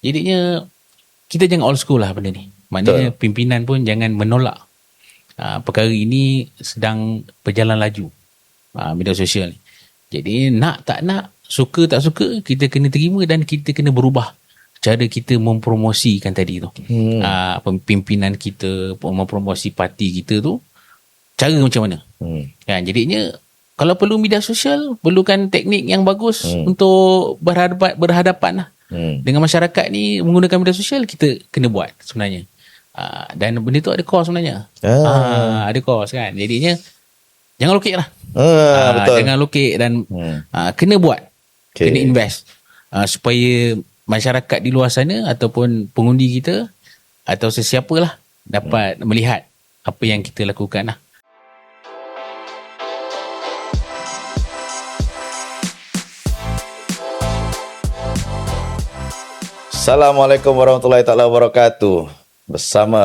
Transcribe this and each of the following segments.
Jadinya kita jangan old school lah benda ni. Maknanya pimpinan pun jangan menolak perkara ini sedang berjalan laju, media sosial ni. Jadi nak tak nak, suka tak suka, kita kena terima dan kita kena berubah cara kita mempromosikan tadi tu. Pimpinan kita mempromosi parti kita tu, cara macam mana. Kan, jadinya kalau perlu media sosial, perlukan teknik yang bagus untuk berhadapan lah dengan masyarakat ni. Menggunakan media sosial, kita kena buat sebenarnya. Dan benda tu ada kos sebenarnya. Ada kos kan. Jadinya jangan lokek lah. Betul. Jangan lokek dan kena buat. Kena invest supaya masyarakat di luar sana ataupun pengundi kita atau sesiapa lah dapat melihat apa yang kita lakukan lah. Assalamualaikum warahmatullahi taala wabarakatuh. Bersama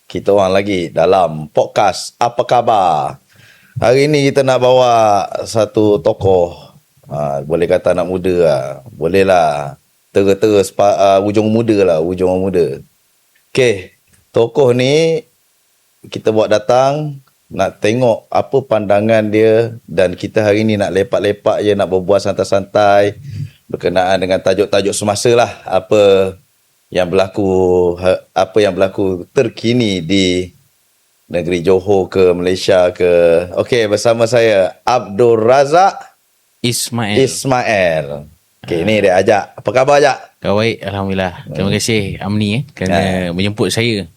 kita orang lagi dalam podcast Apa Khabar. Hari ni kita nak bawa satu tokoh, boleh kata anak muda lah. Boleh lah, tera-tera ujung muda. Okey, tokoh ni kita buat datang nak tengok apa pandangan dia, dan kita hari ni nak lepak-lepak je, nak berbual santai-santai berkenaan dengan tajuk-tajuk semasa lah, apa yang berlaku terkini di negeri Johor ke Malaysia ke. Okey, bersama saya Abdul Razak Ismail. Okey, ni dia Ajak. Apa khabar Ajak? Baik, alhamdulillah. Terima kasih Amni kerana menjemput saya.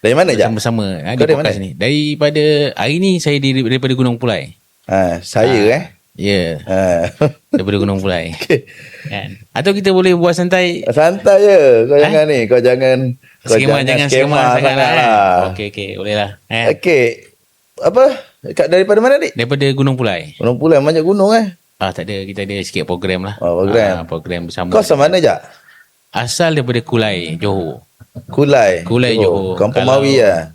Dari mana Ajak? Bersama di podcast ni. Daripada hari ni saya daripada Gunung Pulai. Saya Ya. Daripada Gunung Pulai. Okay. Kan? Atau kita boleh buat santai. Santai je. Kau jangan ni. Kau jangan skema sangat lah. Okey, boleh lah. Okey. Apa? Daripada mana dik? Daripada Gunung Pulai. Gunung Pulai, banyak gunung tak ada. Kita ada sikit program lah. Program. Program bersama. Kau asal mana Ajak? Asal daripada Kulai, Johor. Kulai Johor. Kampung Mawi lah.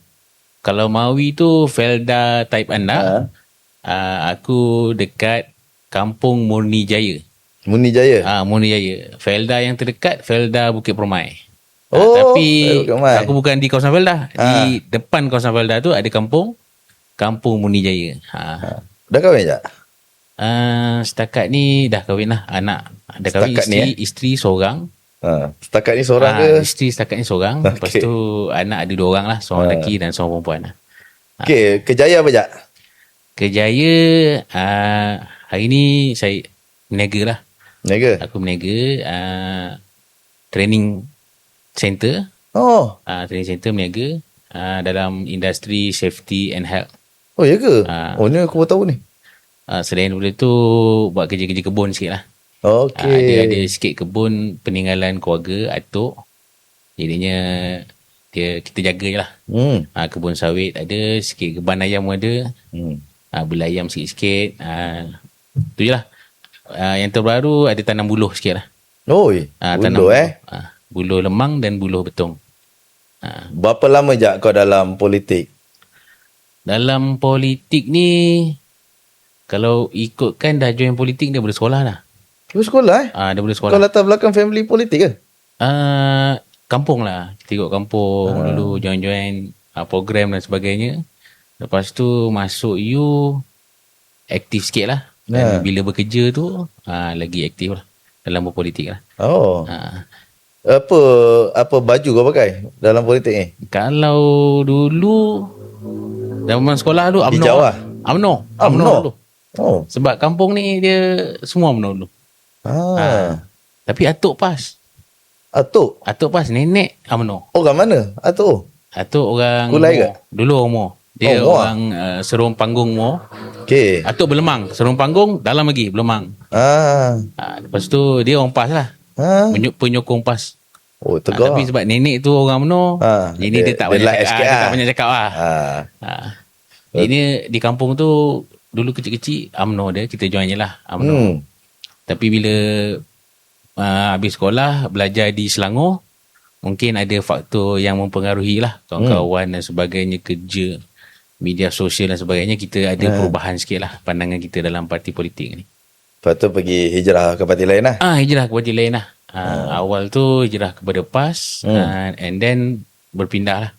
Kalau Mawi tu Felda Taib Anda. Aku dekat Kampung Murni Jaya. Murni Jaya. Felda yang terdekat Felda Bukit Permai. Tapi aku bukan di kawasan Felda. Di depan kawasan Felda tu ada Kampung Murni Jaya. Dah kahwin tak? Setakat ni dah kahwin lah. Anak dah kahwin. Isteri seorang. Setakat ni seorang ke? Isteri setakat ni seorang. Lepas tu anak ada 2 orang lah. Seorang lelaki dan seorang perempuan lah. Okey, kerjaya apa Jak? Kerjaya hari ni saya meniaga lah. Aku meniaga training center. Training center meniaga dalam industri safety and health. Oh ya ke? Ni aku baru tahu ni. Selain daripada tu buat kerja-kerja kebun sikit lah. Okey. Dia ada sikit kebun peninggalan keluarga atuk. Jadinya kita jaga je lah. Kebun sawit ada, sikit kebun ayam ada. Beli ayam sikit-sikit. Tu je lah. Yang terbaru ada tanam buluh sikit lah. Buluh buluh lemang dan buluh betung. Berapa lama Jak kau dalam politik? Dalam politik ni, kalau ikutkan dah join politik daripada sekolah dah. Daripada sekolah daripada sekolah. Kau latar belakang family politik ke? Kampung lah. Kita ikut kampung dulu, join-join program dan sebagainya. Lepas tu masuk aktif sikit lah. Dan bila bekerja tu lagi aktif lah dalam berpolitik lah. Apa baju kau pakai dalam politik ni? Kalau dulu zaman sekolah dulu hijau lah. UMNO dulu. Sebab kampung ni dia semua UMNO dulu. Tapi atuk PAS. Atuk PAS, nenek UMNO. Orang mana atuk? Atuk orang Kulai ke? Dulu orang dia orang Serung Panggung Mo. Okey. Atuk Belemang. Serung Panggung dalam lagi Belemang. Lepas tu dia orang PAS lah. Penyokong PAS. Tegar. Tapi sebab nenek tu orang UMNO, jadi dia tak banyak cakap lah. Jadi di kampung tu dulu kecil-kecil UMNO dia, kita join je lah UMNO. Tapi bila habis sekolah belajar di Selangor, mungkin ada faktor yang mempengaruhi lah, kawan-kawan dan sebagainya, kerja, media sosial dan sebagainya, kita ada perubahan sikit lah pandangan kita dalam parti politik ni. Lepas tu pergi hijrah ke parti lain lah? Hijrah ke parti lain lah. Awal tu hijrah kepada PAS, and then berpindah lah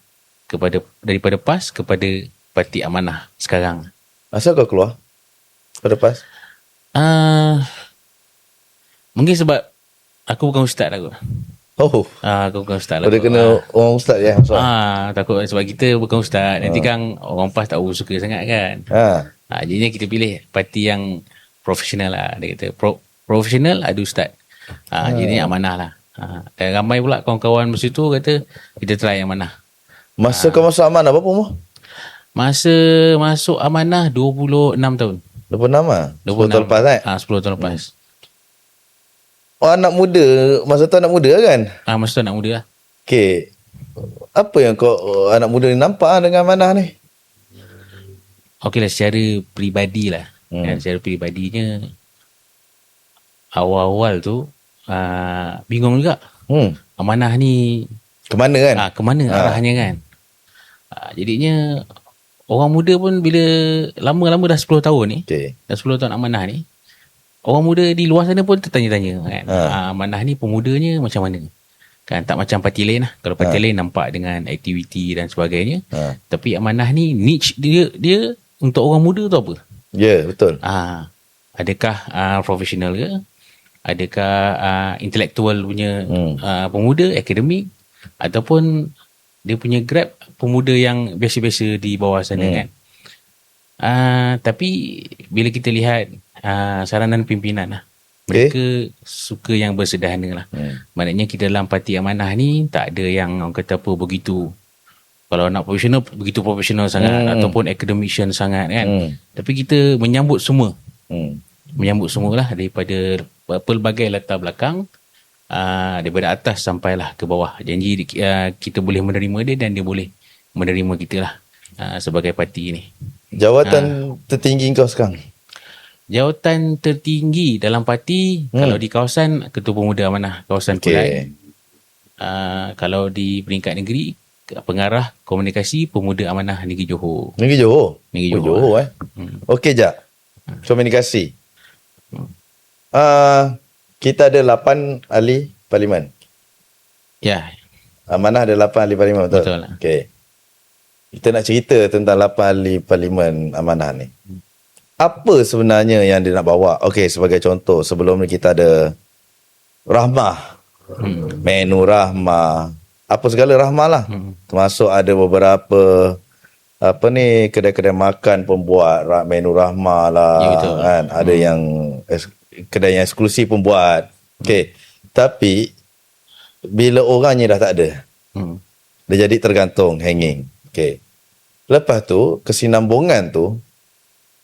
daripada PAS kepada Parti Amanah sekarang. Asal kau keluar pada PAS? Mungkin sebab aku bukan ustaz lah kot. Aku bukan ustaz lah. Pada kena orang ustaz ya. Takut sebab kita bukan ustaz. Nanti kan orang PAS tak suka sangat kan. Jadinya kita pilih parti yang profesional lah. Dia kata profesional ada ustaz. Jadinya Amanah lah. Dan ramai pula kawan-kawan masa tu kata kita try Amanah. Masa kau masuk Amanah berapa umur? Masa masuk Amanah 26 tahun. 26 lah? 10 tahun lepas kan? 10 tahun lepas. Anak muda. Masa tu anak muda kan? Masa tu anak muda lah. Okay. Apa yang kau anak muda ni nampak dengan Amanah ni? Okey lah, secara peribadi lah. Secara peribadinya, awal-awal tu bingung juga. Amanah ni kemana kan? Kemana arahnya kan? Jadinya orang muda pun bila lama-lama dah 10 tahun ni, dah 10 tahun Amanah ni, orang muda di luar sana pun tertanya-tanya kan. Amanah ni pemudanya macam mana? Kan tak macam parti lain lah. Kalau parti lain nampak dengan aktiviti dan sebagainya. Tapi Amanah ni niche dia untuk orang muda tu apa? Ya, betul. Adakah profesional ke? Adakah intelektual punya pemuda, akademik, ataupun dia punya grab pemuda yang biasa-biasa di bawah sana kan. Tapi bila kita lihat saranan pimpinan lah, mereka suka yang bersederhana lah. Maknanya kita dalam parti Amanah ni tak ada yang orang kata apa begitu, kalau nak profesional begitu profesional sangat, ataupun academician sangat kan. Tapi kita menyambut semua. Menyambut semualah daripada pelbagai latar belakang, daripada atas sampailah ke bawah. Janji kita boleh menerima dia dan dia boleh menerima kita lah sebagai parti ni. Jawatan tertinggi kau sekarang? Jawatan tertinggi dalam parti, kalau di kawasan, Ketua Pemuda Amanah Kawasan Kulai. Kalau di peringkat negeri, Pengarah Komunikasi Pemuda Amanah Negeri Johor. Negeri Johor? Negeri Johor. Okey, Jap. Komunikasi. Kita ada 8 ahli parlimen. Ya. Amanah ada 8 ahli parlimen, betul? Betul. Okey. Kita nak cerita tentang 8 ahli parlimen Amanah ni. Apa sebenarnya yang dia nak bawa? Okey, sebagai contoh, sebelum ni kita ada Rahmah. Menu Rahmah. Apa segala Rahmah lah. Termasuk ada beberapa kedai-kedai makan pembuat menu Rahmah lah. Ya, betul. Kan? Ada yang kedai yang eksklusif pun buat. Okey. Tapi bila orangnya dah tak ada, dia jadi tergantung, hanging. Okey. Lepas tu kesinambungan tu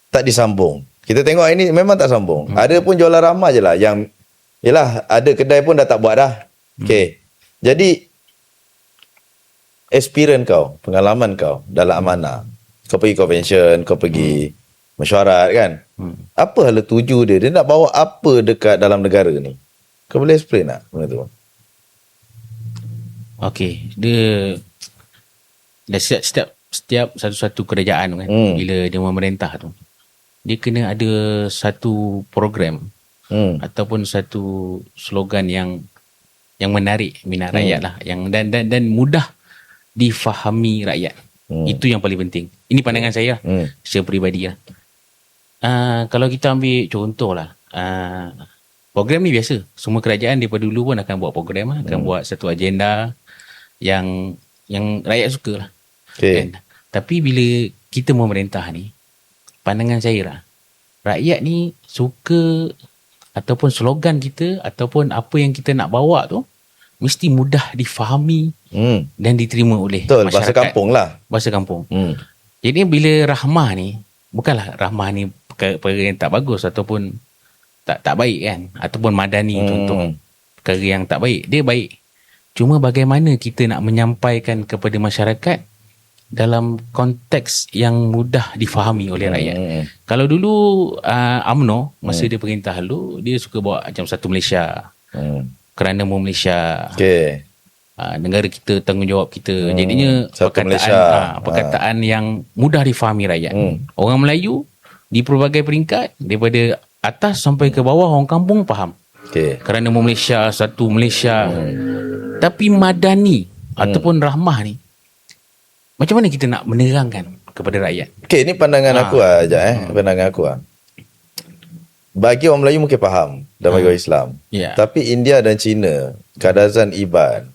tak disambung. Kita tengok ini memang tak sambung. Ada pun jualan Rahmah je lah yang yalah, ada kedai pun dah tak buat dah. Okey. Jadi experience kau, pengalaman kau dalam Amanah. Kau pergi convention, kau pergi mesyuarat kan? Apa hala tuju dia? Dia nak bawa apa dekat dalam negara ni? Kau boleh explain tak benda tu? Okey, dia setiap satu-satu kerajaan kan, bila dia memerintah tu, dia kena ada satu program ataupun satu slogan yang menarik minat rakyat lah, yang dan mudah difahami rakyat. Itu yang paling penting. Ini pandangan saya secara peribadi lah. Kalau kita ambil contoh lah, program ni biasa. Semua kerajaan daripada dulu pun akan buat program lah, akan buat satu agenda yang rakyat suka lah. Kan? Tapi bila kita memerintah ni, pandangan saya lah, rakyat ni suka ataupun slogan kita ataupun apa yang kita nak bawa tu mesti mudah difahami dan diterima oleh betul, masyarakat. bahasa kampung lah. Bahasa kampung. Jadi bila Rahmah ni, bukanlah Rahmah ni perkara yang tak bagus ataupun tak baik kan, ataupun madani contoh, perkara yang tak baik. Dia baik. Cuma bagaimana kita nak menyampaikan kepada masyarakat dalam konteks yang mudah difahami oleh rakyat. Kalau dulu UMNO masa dia perintah dulu, dia suka bawa macam satu Malaysia. Kerana Malaysia. Negara kita, tanggungjawab kita. Jadinya perkataan yang mudah difahami rakyat. Orang Melayu di pelbagai peringkat, daripada atas sampai ke bawah, orang kampung faham. Okey. kerana Malaysia, satu Malaysia. Tapi madani ataupun rahmah ni, macam mana kita nak menerangkan kepada rakyat? Okey, ni pandangan aku pandangan aku Bagi orang Melayu mungkin faham dan bagi orang Islam. Ya. Tapi India dan China, Kadazan Iban,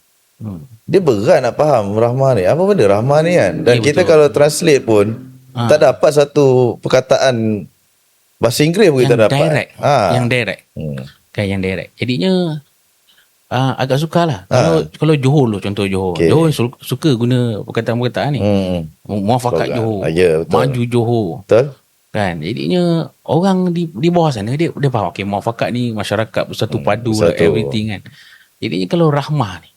dia berat nak faham rahmah ni. Apa benda rahmah ni kan? Dan Ya, kita betul. kalau translate pun tak dapat satu perkataan bahasa Inggeris pun kita Yang dapat. direct. Yang direct. Kan yang direct. Jadinya agak sukarlah. Kalau Johor lo, contoh Johor. Okey. Johor suka guna perkataan-perkataan ni. Muafakat Johor. Ya, betul. Maju Johor. Betul? Kan, jadinya orang di bawah sana dia faham, okey, muafakat ni masyarakat bersatu padu lah, bersatu. everything kan. Jadinya kalau rahmah ni,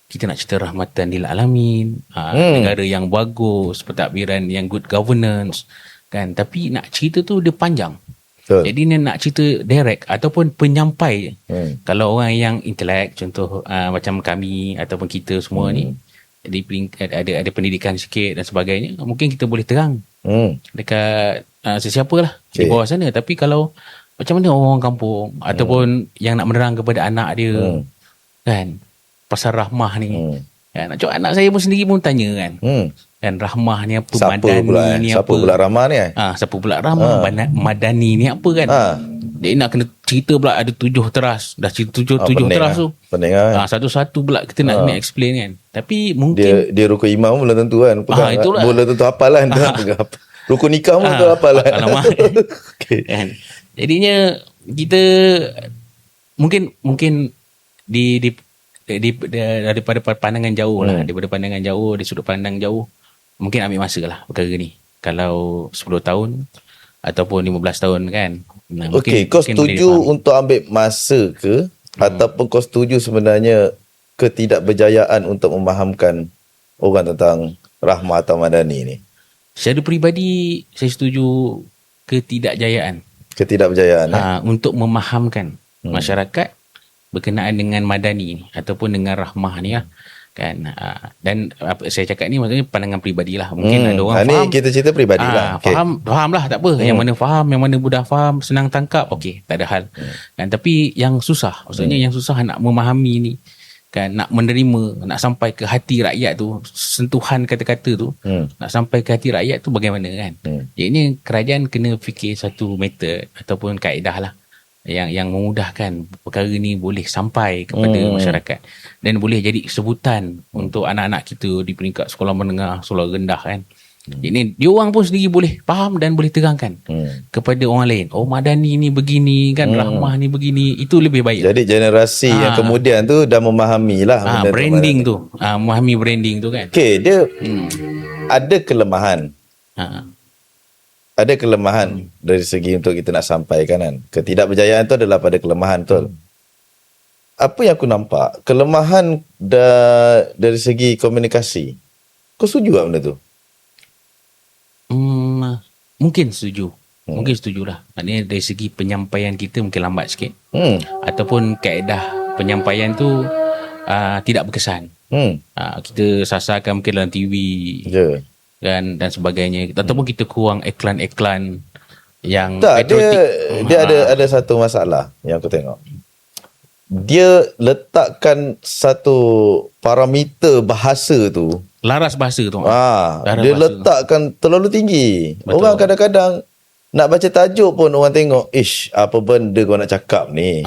kita nak cerita rahmatan lil alamin, negara yang bagus, pentadbiran yang good governance kan. Tapi nak cerita tu dia panjang. Betul. Jadi ni nak cerita direct ataupun penyampai. Kalau orang yang intelek, contoh macam kami ataupun kita semua ni, jadi ada pendidikan sikit dan sebagainya, mungkin kita boleh terang dekat sesiapa lah di bawah sana. Tapi kalau macam mana orang kampung ataupun yang nak menerang kepada anak dia kan, pasal rahmah ni kan, anak saya pun sendiri pun tanya kan, kan rahmah ni apa, Siapa madani pula ni Siapa apa, pula rahmah ni siapa pula rahmah, madani ni apa kan. Dia nak kena cerita pula ada 7 teras, dah cerita 7 teras tu pening lah. satu-satu pula kita nak kena explain kan. Tapi mungkin Dia rukun imam pun belum tentu kan pegang, itulah. belum tentu hafal kan. Dia pegang apa. Rukun nikah pun tu hafal kan. Alamak. Kan? Jadinya kita mungkin daripada pandangan jauh lah, daripada pandangan jauh, di sudut pandang jauh, mungkin ambil masa lah perkara ni. Kalau 10 tahun ataupun 15 tahun kan. Okey, kau setuju untuk ambil masa ke ataupun kau setuju sebenarnya ketidakberjayaan untuk memahamkan orang tentang rahmah atau madani ni? Secara peribadi saya setuju ketidakjayaan. Ketidakberjayaan untuk memahamkan masyarakat berkenaan dengan madani ni ataupun dengan rahmah ni lah kan. Dan apa saya cakap ni maksudnya pandangan peribadi lah. Mungkin ada orang ni faham, kita cerita peribadi lah. faham lah, tak apa. Yang mana faham, yang mana mudah faham, senang tangkap, okey, tak ada hal. Kan, tapi yang susah, maksudnya yang susah nak memahami ni kan, nak menerima, nak sampai ke hati rakyat tu, sentuhan kata-kata tu, nak sampai ke hati rakyat tu bagaimana kan. Jadi kerajaan kena fikir satu metod ataupun kaedah lah yang memudahkan perkara ni boleh sampai kepada masyarakat dan boleh jadi sebutan untuk anak-anak kita di peringkat sekolah menengah, sekolah rendah kan. Jadi dia orang pun sendiri boleh faham dan boleh terangkan kepada orang lain. Oh, madani ni begini kan, rahmah ni begini. Itu lebih baik. Jadi generasi yang kemudian tu dah memahami lah branding tu. Memahami branding tu kan. Okey, dia ada kelemahan. Ada kelemahan dari segi untuk kita nak sampaikan kan. Ketidakberjayaan tu adalah pada kelemahan tu. Apa yang aku nampak, kelemahan dari segi komunikasi. Kau setuju tak benda tu? Mungkin setuju. Mungkin setujulah. Maknanya dari segi penyampaian kita mungkin lambat sikit. Ataupun kaedah penyampaian tu tidak berkesan. Kita sasarkan mungkin dalam TV. Kan, dan sebagainya, ataupun kita kurang iklan-iklan yang tak, dia ada satu masalah yang aku tengok. Dia letakkan satu parameter bahasa tu, laras bahasa tu. Dia letakkan terlalu tinggi. Betul. Orang kadang-kadang nak baca tajuk pun orang tengok, apa benda kau nak cakap ni?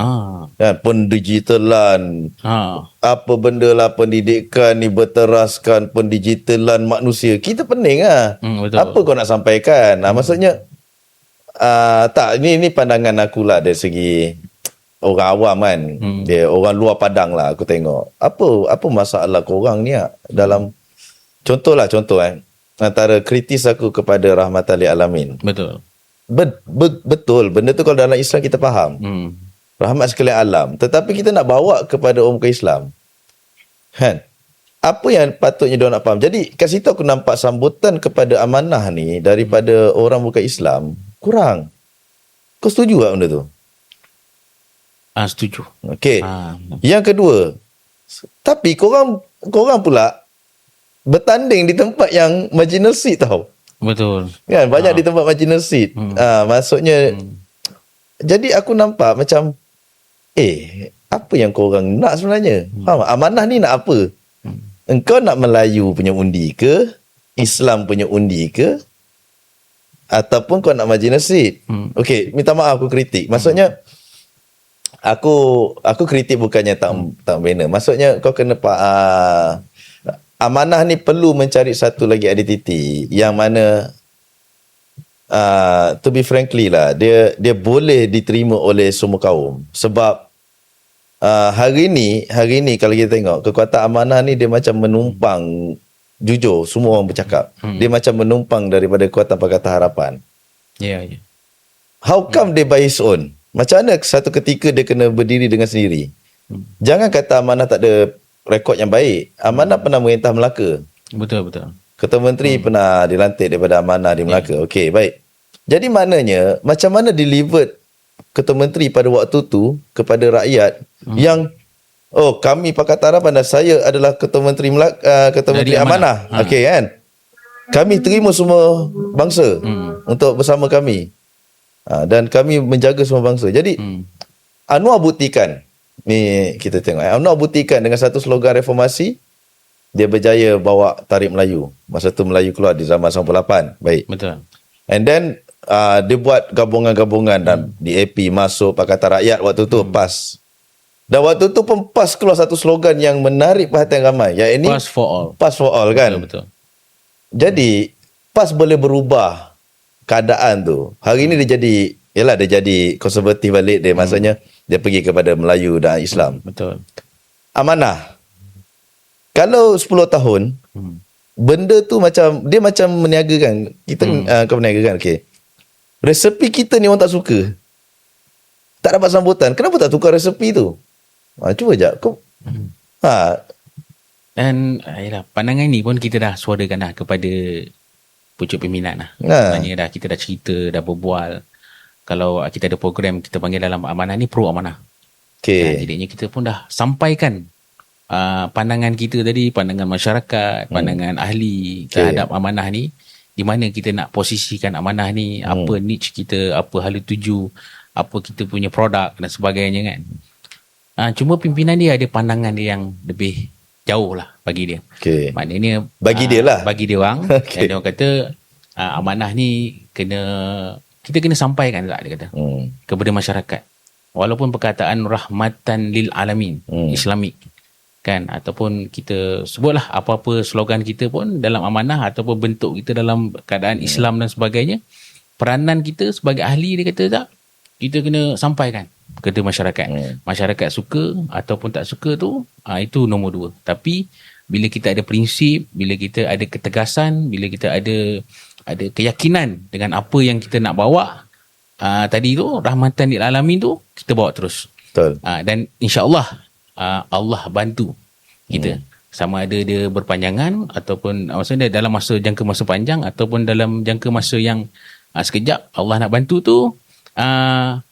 Kan, pendigitalan. Apa benda lah pendidikan ni berteraskan pendigitalan manusia. Kita pening lah. Betul. Apa kau nak sampaikan? Maksudnya tak, ini pandangan aku lah dari segi orang awam kan. Dia orang luar padang lah aku tengok. Apa masalah korang ni dalam contoh antara kritis aku kepada rahmatan lil alamin. Betul. Betul, benda tu kalau dalam Islam kita faham. Rahmat sekalian alam. Tetapi kita nak bawa kepada orang bukan Islam. Kan? Apa yang patutnya dia nak faham. Jadi kat situ aku nampak sambutan kepada amanah ni daripada orang bukan Islam kurang. Kau setuju tak benda tu? Setuju. Okey. Yang kedua, tapi korang pula bertanding di tempat yang marginal seat tau. Betul. Kan, banyak di tempat marginal seat. Maksudnya jadi aku nampak macam apa yang korang nak sebenarnya? Faham tak? Amanah ni nak apa? Engkau nak Melayu punya undi ke? Islam punya undi ke? Ataupun kau nak Majlis Nasrid? Okey, minta maaf aku kritik. Maksudnya aku kritik bukannya tak bina. Maksudnya kau kena amanah ni perlu mencari satu lagi identiti yang mana to be frankly lah, dia boleh diterima oleh semua kaum. Sebab hari ni kalau kita tengok kekuatan amanah ni, dia macam menumpang, jujur semua orang bercakap, dia macam menumpang daripada kekuatan Pakatan Harapan. Yeah. How come dia by his own? Macam mana satu ketika dia kena berdiri dengan sendiri? Jangan kata amanah tak ada rekod yang baik. Amanah pernah merintah Melaka. Betul. Ketua Menteri pernah dilantik daripada amanah di Melaka. Okey, baik. Jadi maknanya macam mana delivered Ketua Menteri pada waktu tu kepada rakyat yang kami Pakatan Harapan dan saya adalah Ketua Menteri Ketua Menteri Amanah. Okey kan? Kami terima semua bangsa untuk bersama kami. Dan kami menjaga semua bangsa. Jadi Anwar buktikan, ni kita tengok, Anwar buktikan dengan satu slogan reformasi, dia berjaya bawa Tarik Melayu. Masa tu Melayu keluar di zaman 98. Baik. Betul. And then dia buat gabungan-gabungan dan DAP masuk, Pakatan Rakyat waktu tu PAS. Dan waktu tu pun PAS keluar satu slogan yang menarik perhatian ramai. Yang ini PAS for all. PAS for all kan? Betul. Jadi PAS boleh berubah keadaan tu. Hari ni dia jadi konservatif balik dia. Maksudnya dia pergi kepada Melayu dan Islam. Betul. Amanah. Kalau 10 tahun benda tu dia macam meniagakan. Kau meniagakan, okey. Resepi kita ni orang tak suka. Tak dapat sambutan. Kenapa tak tukar resepi tu? Cuba sekejap. Dan pandangan ni pun kita dah suarakan dah kepada pucuk pimpinan lah. Sebenarnya kita dah cerita, dah berbual. Kalau kita ada program kita panggil dalam amanah ni pro amanah. Okay. Jadinya kita pun dah sampaikan pandangan kita tadi, pandangan masyarakat, pandangan ahli terhadap amanah ni. Di mana kita nak posisikan amanah ni, apa niche kita, apa hala tuju, apa kita punya produk dan sebagainya kan. Cuma pimpinan dia ada pandangan dia yang lebih jauh lah bagi dia. Okay. Maknanya bagi dia lah. Bagi dia orang. Okay. Dia orang kata amanah ni kita kena sampaikan tak, dia kata kepada masyarakat. Walaupun perkataan rahmatan lil alamin, Islamik kan, ataupun kita sebutlah apa-apa slogan kita pun dalam amanah ataupun bentuk kita dalam keadaan Islam dan sebagainya, peranan kita sebagai ahli, dia kata tak, kita kena sampaikan kepada masyarakat. Masyarakat suka ataupun tak suka tu, itu nombor 2. Tapi bila kita ada prinsip, bila kita ada ketegasan, bila kita ada keyakinan dengan apa yang kita nak bawa, tadi tu rahmatan lil alamin tu kita bawa terus. Betul. Dan insya-Allah Allah bantu kita. Sama ada dia berpanjangan ataupun maksudnya dalam jangka masa panjang ataupun dalam jangka masa yang sekejap, Allah nak bantu tu,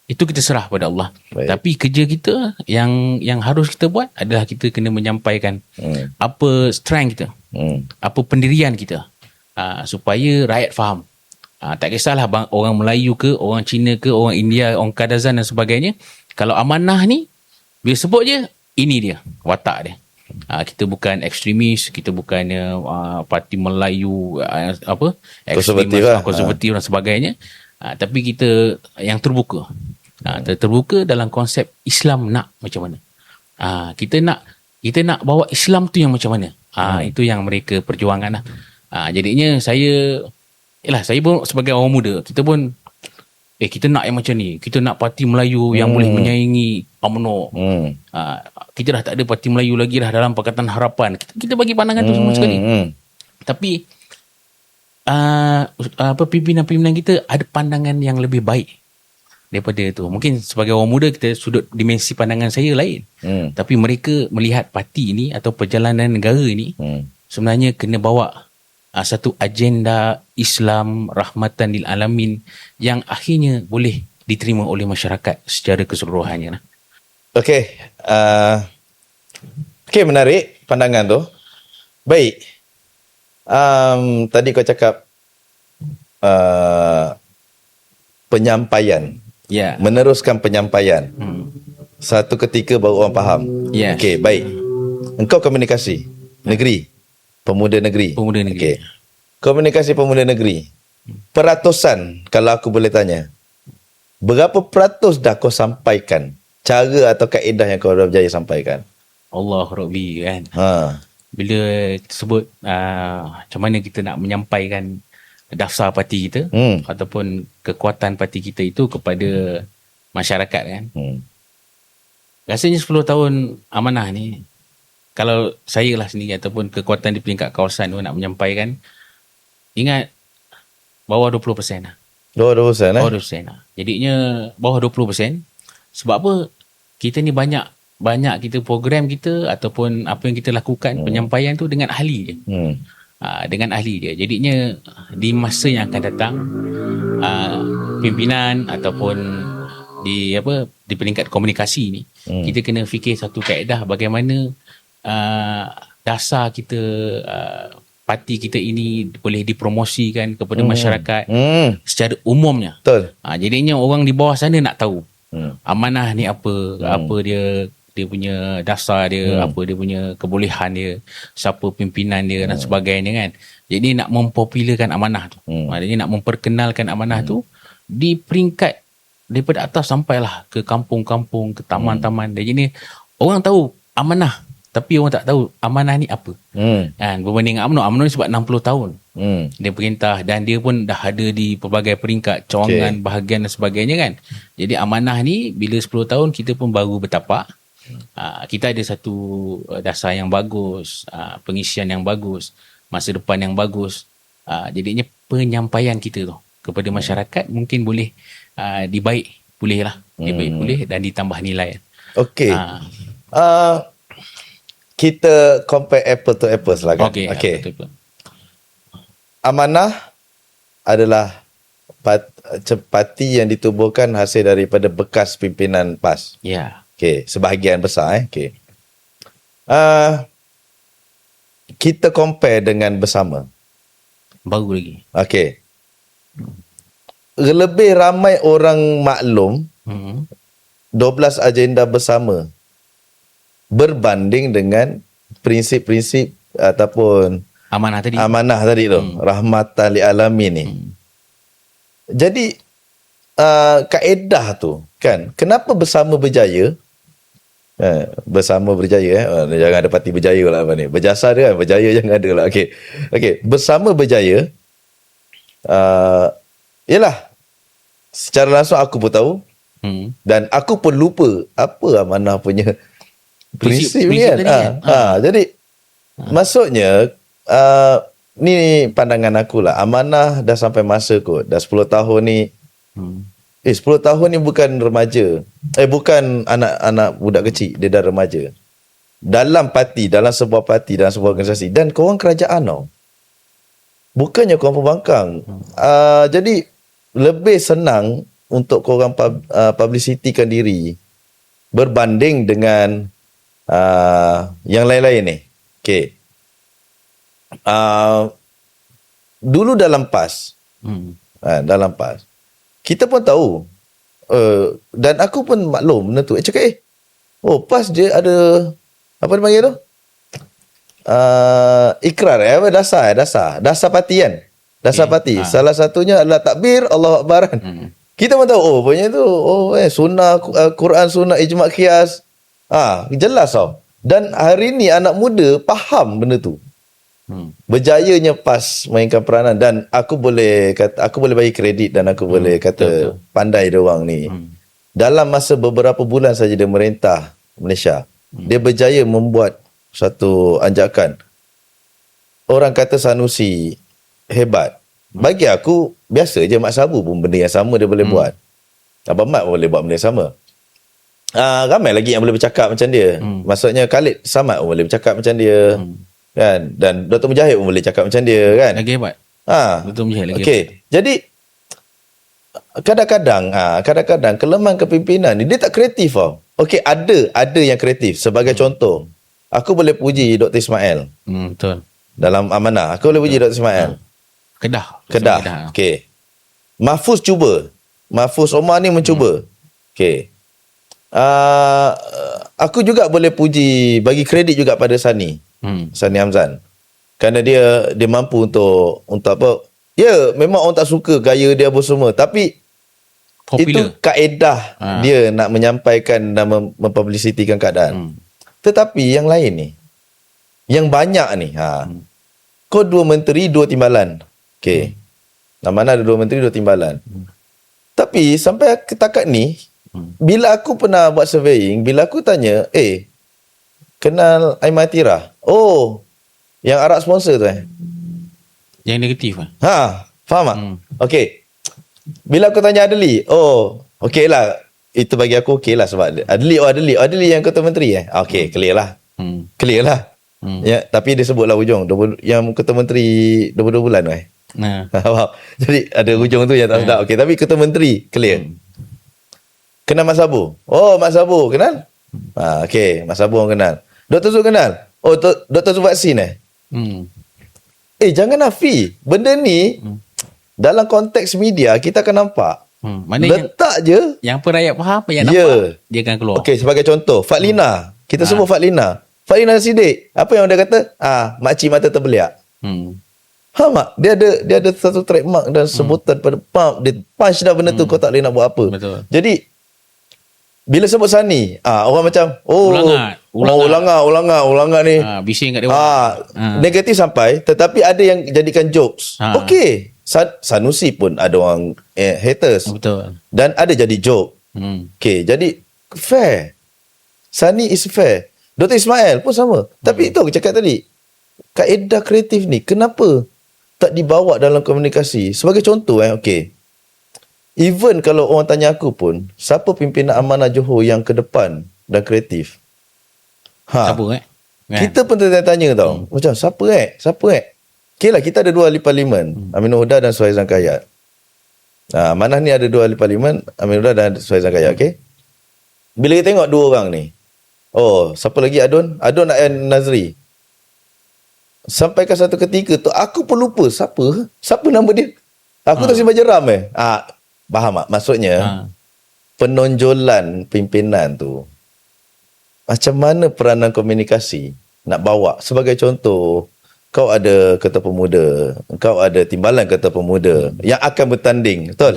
itu kita serah pada Allah. Baik. Tapi kerja kita yang harus kita buat adalah kita kena menyampaikan apa strength kita, apa pendirian kita, supaya rakyat faham. Tak kisahlah orang Melayu ke, orang Cina ke, orang India, orang Kadazan dan sebagainya. Kalau amanah ni bila sebut je, ini dia watak dia. Kita bukan ekstremis, kita bukannya parti Melayu konservatif dan sebagainya. Tapi kita yang terbuka. Terbuka dalam konsep Islam nak macam mana. Kita nak bawa Islam tu yang macam mana. Itu yang mereka perjuangan lah. Jadinya saya pun sebagai orang muda, kita pun kita nak yang macam ni. Kita nak parti Melayu yang boleh menyaingi UMNO. Kita dah tak ada parti Melayu lagi dah dalam Pakatan Harapan. Kita bagi pandangan tu semua sekali. Tapi pimpinan-pimpinan kita ada pandangan yang lebih baik daripada tu. Mungkin sebagai orang muda, kita sudut dimensi pandangan saya lain. Tapi mereka melihat parti ini atau perjalanan negara ini sebenarnya kena bawa satu agenda Islam rahmatan lil alamin yang akhirnya boleh diterima oleh masyarakat secara keseluruhannya. Okey. Menarik pandangan tu. Baik. Tadi kau cakap penyampaian. Meneruskan penyampaian. satu ketika baru orang faham. Ya. Okey, baik. Engkau komunikasi negeri, pemuda negeri. Pemuda negeri. Okey. Komunikasi pemuda negeri. Peratusan, kalau aku boleh tanya. Berapa peratus dah kau sampaikan cara atau kaedah yang kau dah berjaya sampaikan? Allah Rabbi kan. Ha. Bila sebut macam mana kita nak menyampaikan daftar parti kita ataupun kekuatan parti kita itu kepada masyarakat kan. Rasanya 10 tahun amanah ni, kalau saya lah sendiri ataupun kekuatan di peringkat kawasan tu nak menyampaikan, ingat bawah 20% lah. 20% Bawah 20% lah. Jadinya bawah 20%. Sebab apa? Kita ni banyak kita program kita ataupun apa yang kita lakukan penyampaian tu dengan ahli je. Dengan ahli dia. Jadinya di masa yang akan datang pimpinan ataupun di peringkat komunikasi ni kita kena fikir satu kaedah bagaimana dasar kita parti kita ini boleh dipromosikan kepada masyarakat secara umumnya. Betul. Jadinya orang di bawah sana nak tahu amanah ni apa, apa dia punya dasar dia, apa dia punya kebolehan dia, siapa pimpinan dia dan sebagainya kan. Jadi nak mempopularkan amanah tu. Maknanya nak memperkenalkan amanah tu di peringkat daripada atas sampailah ke kampung-kampung, ke taman-taman. Jadi orang tahu amanah, tapi orang tak tahu amanah ni apa. Kan berbanding UMNO ni sebab 60 tahun. Dia perintah dan dia pun dah ada di pelbagai peringkat, cawangan, bahagian dan sebagainya kan. Jadi amanah ni bila 10 tahun kita pun baru bertapak. Kita ada satu dasar yang bagus, pengisian yang bagus, masa depan yang bagus. Jadinya penyampaian kita tu kepada masyarakat mungkin boleh dibaik pulih lah. Dibaik pulih dan ditambah nilai. Okey. Kita compare apple to apples lah kan. Okey. Amanah adalah parti yang ditubuhkan hasil daripada bekas pimpinan PAS. Ya. Okey, sebahagian besar okey. Kita compare dengan bersama. Baru lagi. Okey. Lebih ramai orang maklum 12 agenda bersama berbanding dengan prinsip-prinsip ataupun amanah tadi tu, rahmatan lil alamin ni. Jadi kaedah tu kan, kenapa bersama berjaya? Bersama berjaya jangan ada parti berjaya lah apa ni. Berjasa dia kan, berjaya jangan ada lah. Okey, bersama berjaya yalah, secara langsung aku pun tahu dan aku pun lupa apa amanah punya prinsip ni kan. Jadi maksudnya ni pandangan aku lah, amanah dah sampai masa kot, dah 10 tahun ni 10 tahun ni bukan remaja, bukan anak-anak budak kecil, dia dah remaja dalam parti, dalam sebuah parti, dalam sebuah organisasi, dan korang kerajaan tau, bukannya korang pembangkang. Jadi lebih senang untuk korang publicitikan diri berbanding dengan yang lain-lain ni. Okey. Dulu dalam PAS, dalam PAS kita pun tahu, dan aku pun maklum benda tu. Cakap PAS dia ada apa dia panggil tu, ikrar dasar parti kan, dasar parti. Salah satunya adalah takbir Allahu Akbar kan. Kita pun tahu punya tu sunnah, Quran, sunnah, ijma' qiyas. Jelas tau. Dan hari ni anak muda faham benda tu. Berjayanya PAS mainkan peranan, dan aku boleh bagi kredit dan aku boleh kata betul. Pandai dia orang ni. Dalam masa beberapa bulan saja dia merintah Malaysia, dia berjaya membuat satu anjakan. Orang kata Sanusi hebat. Bagi aku biasa je, Mat Sabu pun benda yang sama dia boleh buat. Abang Mat boleh buat benda yang sama. Ramai lagi yang boleh bercakap macam dia. Maksudnya Khalid Samad pun boleh bercakap macam dia. Kan? Dan Dr. Mujahid pun boleh cakap macam dia kan. Lagi hebat. Dr. Mujahid lagi. Okey. Jadi kadang-kadang kelemahan kepimpinan ni dia tak kreatif tau. Okey, ada yang kreatif. Sebagai contoh, aku boleh puji Dr. Ismail. Betul. Dalam amanah, aku boleh puji Dr. Ismail. Kedah. Okey. Mahfuz Omar ni mencuba. Okey. Aku juga boleh puji, bagi kredit juga pada Sani. Sani Hamzan. Kerana dia mampu untuk apa? Ya, memang orang tak suka gaya dia apa semua, tapi Popular. itu kaedah dia nak menyampaikan dan mempublicitikan keadaan. Tetapi yang lain ni, yang banyak ni, kau 2 menteri 2 timbalan. Okey. Mana ada 2 menteri 2 timbalan. Tapi sampai ketakat ni, bila aku pernah buat surveying, bila aku tanya, kenal Aiman Atira? Oh, yang arak sponsor tu Yang negatif faham tak? Okey. Bila aku tanya Adli, okey lah. Itu bagi aku okey lah sebab Adli yang ketua menteri okey, clear lah. Clear lah. Ya, tapi dia sebutlah hujung yang ketua menteri 22 bulan Jadi ada hujung tu yang tak sedap. Okey, tapi ketua menteri clear. Kenal Mas Sabu? Oh, Mas Sabu kenal? Okey, Mas Sabu orang kenal. Dr. Zul kenal? Oh, Dr. Zul vaksin jangan nafi. Benda ni dalam konteks media kita akan nampak. Letak je. Yang rakyat faham, yang nampak, dia akan keluar. Okey, sebagai contoh, Fatlina. Kita sebut Fatlina. Fatlina Siddiq. Apa yang dia kata? Makcik mata terbeliak. Faham tak? Dia ada satu trademark dan sebutan pada dia punch dah benda tu, kau tak boleh nak buat apa. Betul. Jadi bila sebut Sani, orang macam ulangat ni. Bising kat dia. Negatif sampai, tetapi ada yang jadikan jokes. Okey, Sanusi pun ada orang haters. Betul. Dan ada jadi joke. Okey, jadi fair. Sani is fair. Dr. Ismail pun sama. Tapi itu aku cakap tadi, kaedah kreatif ni kenapa tak dibawa dalam komunikasi? Sebagai contoh okey. Even kalau orang tanya aku pun, siapa pimpinan amanah Johor yang ke depan dan kreatif? Siapa Kan? Kita pun tanya tau. Macam siapa Okey lah, kita ada 2 ahli parlimen, Aminul Huda dan Suhaizan Kayat. Amanah ni ada 2 ahli parlimen, Aminul Huda dan Suhaizan Kayat. Okey. Bila kita tengok 2 orang ni, siapa lagi Adun dan Nazri. Sampai ke satu ketika tu aku pun lupa siapa nama dia. Aku tak simpan jeram faham tak? Maksudnya penonjolan pimpinan tu, macam mana peranan komunikasi nak bawa. Sebagai contoh, kau ada ketua pemuda, kau ada timbalan ketua pemuda yang akan bertanding, betul?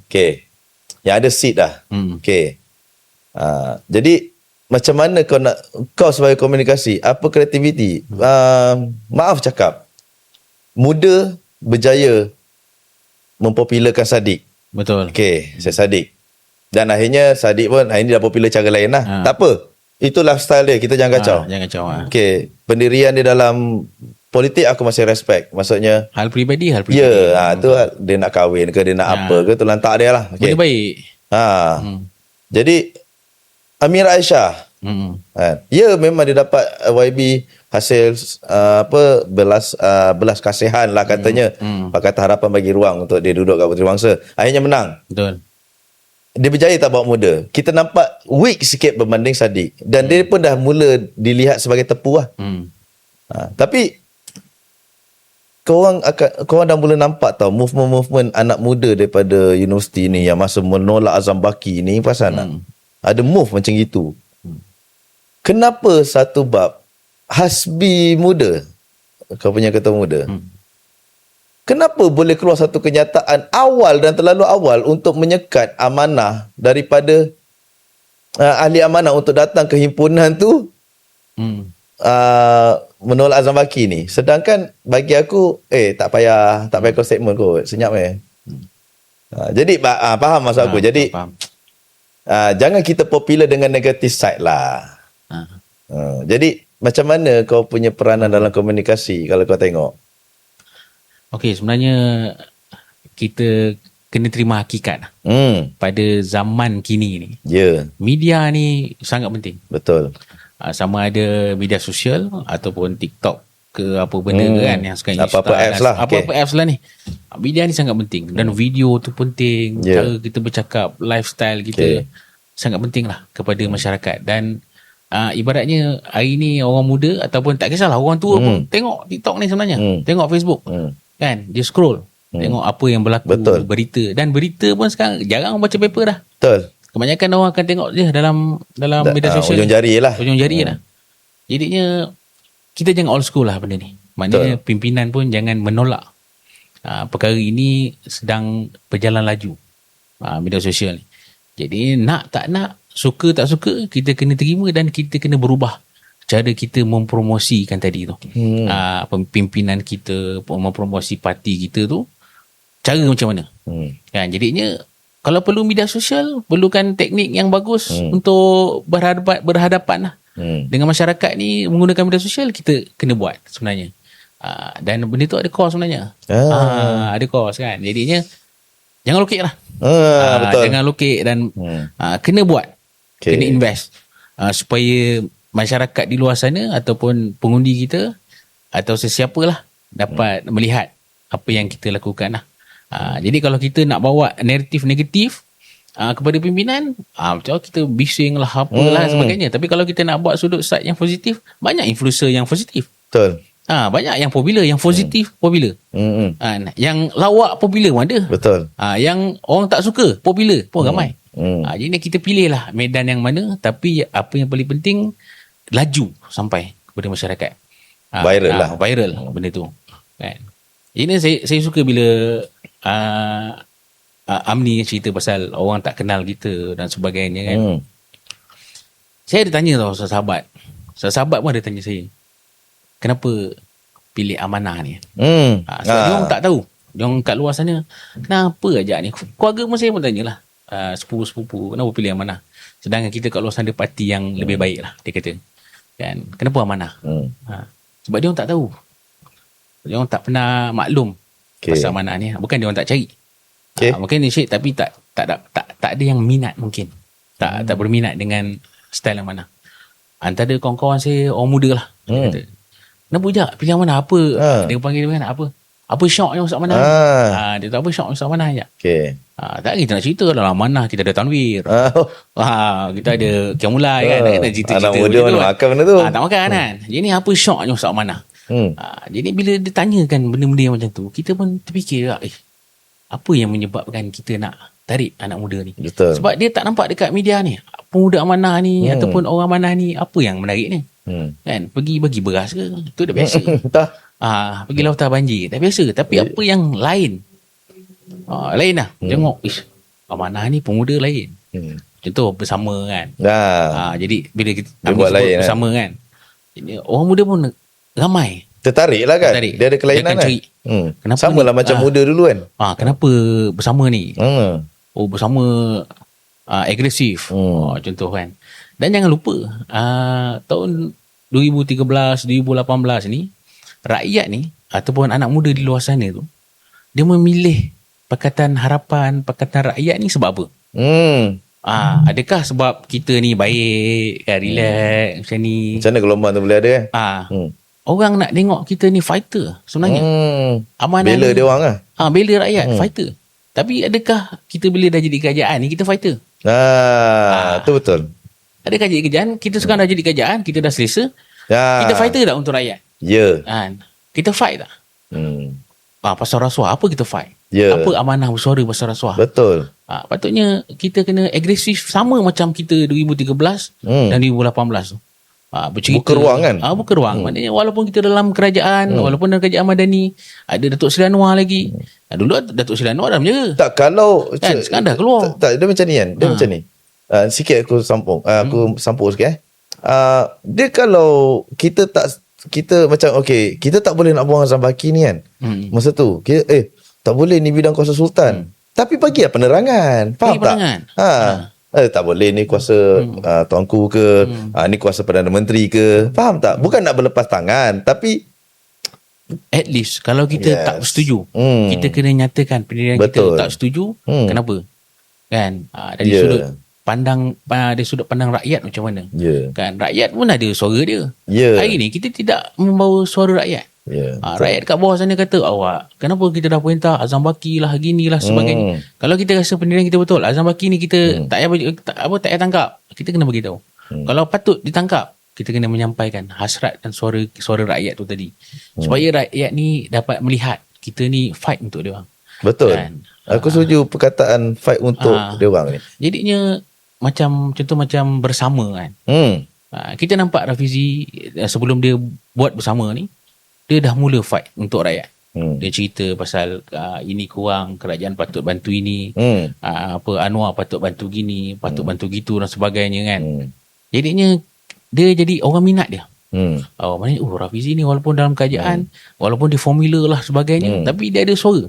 Okey. Yang ada seat dah. Okey. Jadi macam mana kau sebagai komunikasi, apa kreativiti? Maaf cakap, muda berjaya mempopularkan Sadiq. Betul. Okey, saya Sadiq. Dan akhirnya Sadiq pun ini dah popular cara lain lah. Tak apa. Itu lifestyle dia. Kita jangan kacau. Jangan kacau. Okey, pendirian dia dalam politik aku masih respect. Maksudnya hal peribadi. Ya, tu dia nak kahwin ke, dia nak apa ke, tu lantak dia lah. Benda baik. Jadi Amira Aisyah. Ya, memang dia dapat YB hasil belas kasihan lah katanya. Pakatan Harapan bagi ruang untuk dia duduk kat Puteri Wangsa. Akhirnya menang. Betul. Dia berjaya tak bawa muda. Kita nampak weak sikit berbanding Sadiq. Dan dia pun dah mula dilihat sebagai tepu lah. Tapi korang dah mula nampak tau movement anak muda daripada universiti ni yang masa menolak Azam Baki ni, perasan tak? Ada move macam gitu. Kenapa satu bab Hasbi muda, kau punya ketua muda, kenapa boleh keluar satu kenyataan awal dan terlalu awal untuk menyekat amanah daripada ahli amanah untuk datang ke himpunan tu menolak Azam Baki ni. Sedangkan bagi aku tak payah kau statement kot, senyap jadi faham maksud aku. Jadi jangan kita popular dengan negative side lah. Jadi macam mana kau punya peranan dalam komunikasi kalau kau tengok? Okey, sebenarnya kita kena terima hakikat pada zaman kini ni. Media ni sangat penting. Betul. Sama ada media sosial ataupun TikTok ke apa benda kan yang sekarang apa-apa apps lah. Apa-apa apps lah ni. Media ni sangat penting dan video tu penting. Cara kita bercakap, lifestyle kita sangat penting lah kepada masyarakat. Dan ibaratnya hari ni orang muda ataupun tak kisahlah orang tua pun tengok TikTok ni sebenarnya. Tengok Facebook. Kan? Dia scroll. Tengok apa yang berlaku. Betul. Berita. Dan berita pun sekarang jarang baca paper dah. Betul. Kebanyakan orang akan tengok je dalam media sosial. Ujung jari lah. Ujung jari lah. Jadinya kita jangan old school lah benda ni. Maknanya pimpinan pun jangan menolak perkara ini sedang berjalan laju, media sosial ni. Jadi nak tak nak, suka tak suka, kita kena terima dan kita kena berubah cara kita mempromosikan tadi tu. Pimpinan kita mempromosi parti kita tu, cara macam mana. Kan, jadinya kalau perlu media sosial, perlukan teknik yang bagus untuk berhadapan lah dengan masyarakat ni. Menggunakan media sosial, kita kena buat sebenarnya. Dan benda tu ada cost sebenarnya. Ada cost kan. Jadinya jangan lokek lah. Betul. Jangan lokek dan kena buat. Kena invest. Supaya masyarakat di luar sana ataupun pengundi kita atau sesiapa lah dapat melihat apa yang kita lakukan lah. Jadi kalau kita nak bawa naratif negatif kepada pimpinan, macam kita bising lah apalah sebagainya. Tapi kalau kita nak buat sudut side yang positif, banyak influencer yang positif. Betul. Banyak yang popular, yang positif popular. Yang lawak popular pun ada. Betul. Yang orang tak suka popular pun ramai. Jadi kita pilih lah medan yang mana, tapi apa yang paling penting, laju sampai kepada masyarakat. Viral lah. Viral benda tu. Kan? Ini saya suka bila Amni cerita pasal orang tak kenal kita dan sebagainya kan. Saya ada tanya tau sahabat. Sahabat pun ada tanya saya, kenapa pilih amanah ni? Sebab dia orang tak tahu. Dia orang kat luar sana, kenapa ajak ni? Keluarga pun saya pun tanyalah, sepupu-sepupu, kenapa pilih amanah? Sedangkan kita kat luar sana ada parti yang lebih baik lah, dia kata. Kan? Kenapa amanah? Sebab dia orang tak tahu. Dia orang tak pernah maklum pasal amanah ni. Bukan dia orang tak cari. Mungkin dia cari tapi tak ada yang minat mungkin. Tak berminat dengan style amanah. Antara kawan-kawan saya orang muda lah. Dia kata, kenapa je pilih mana? Apa? Dia panggil dia apa? Apa syoknya masuk mana? Dia tak apa syok masuk mana je. Tak, kita nak cerita dalam mana kita ada Tanwir. Kita ada Kiamulai kan. Kita cerita-cerita. Anak muda mana makan benda tu. Tak makan kan. Jadi apa syoknya masuk mana? Jadi bila dia tanyakan benda-benda yang macam tu, kita pun terfikir apa yang menyebabkan kita nak tarik anak muda ni. Betul. Sebab dia tak nampak dekat media ni. Pemuda amanah ni ataupun orang amanah ni, apa yang menarik ni? Kan? Pergi bagi beras ke? Itu dah biasa. Pergi lautar banjir, dah biasa. Tapi apa yang lain? Lain lah. Tengok, amanah ni pemuda lain. Contoh bersama kan. Jadi bila kita buat lain bersama kan. Jadi, orang muda pun ramai. Tertarik lah kan. Dia ada kelainan kan. Sama lah macam muda dulu kan. Kenapa bersama ni? Bersama agresif. Contoh kan. Dan jangan lupa tahun 2013, 2018 ni, rakyat ni ataupun anak muda di luar sana tu, dia memilih Pakatan Harapan, Pakatan Rakyat ni sebab apa? Adakah sebab kita ni baik, relax macam ni? Macam mana gelombang tu boleh ada kan? Orang nak tengok kita ni fighter sebenarnya. Bela dia orang lah. Bela rakyat, fighter. Tapi adakah kita bila dah jadi kerajaan ni kita fighter? Itu betul. Adakah jadi kerajaan, kita sekarang dah jadi kerajaan, kita dah selesa, kita fighter tak untuk rakyat? Kita fight tak? Pasal rasuah, apa kita fight? Apa amanah bersuara pasal rasuah? Betul. Patutnya kita kena agresif sama macam kita 2013 dan 2018 tu. Bercerita, buka ruang kan? Buka ruang. Maknanya walaupun kita dalam kerajaan, walaupun dalam kerajaan Madani, ada Datuk Seri Anwar lagi. Dulu Datuk Seri Anwar dah menjaga. Tak, kalau kan, sekarang dah keluar. Tak, dia macam ni kan. Dia macam ni. Sikit aku sambung. Aku sampuk sikit. Dia kalau kita macam kita tak boleh nak buang Azam Baki ni kan. Masa tu kita, tak boleh ni bidang kuasa sultan. Tapi bagilah penerangan. Faham tak? Tak boleh ni kuasa tuanku ke, ni kuasa Perdana Menteri ke. Faham tak? Bukan nak berlepas tangan, tapi at least kalau kita tak setuju, kita kena nyatakan pendirian kita tak setuju. Kenapa? Kan? Dari sudut pandang, dari sudut pandang rakyat macam mana? Kan? Rakyat pun ada suara dia. Hari ni kita tidak membawa suara rakyat. Rakyat kat bawah sana kata, awak kenapa kita dah perintah Azam Baki lah, gini lah sebagainya. Kalau kita rasa pendirian kita betul, Azam Baki ni kita tak payah tangkap, kita kena bagi tahu. Kalau patut ditangkap, kita kena menyampaikan hasrat dan suara rakyat tu tadi, supaya rakyat ni dapat melihat kita ni fight untuk dia orang. Betul kan? Aku setuju perkataan fight untuk dia orang ni. Jadinya contoh macam bersama kan. Kita nampak Rafizi sebelum dia buat bersama ni, dia dah mula fight untuk rakyat. Dia cerita pasal ini kurang, kerajaan patut bantu ini, Anwar patut bantu gini, patut bantu gitu dan sebagainya kan. Jadinya dia jadi orang minat dia. Maknanya Rafizi ni walaupun dalam kerajaan, walaupun dia formula lah sebagainya, tapi dia ada suara.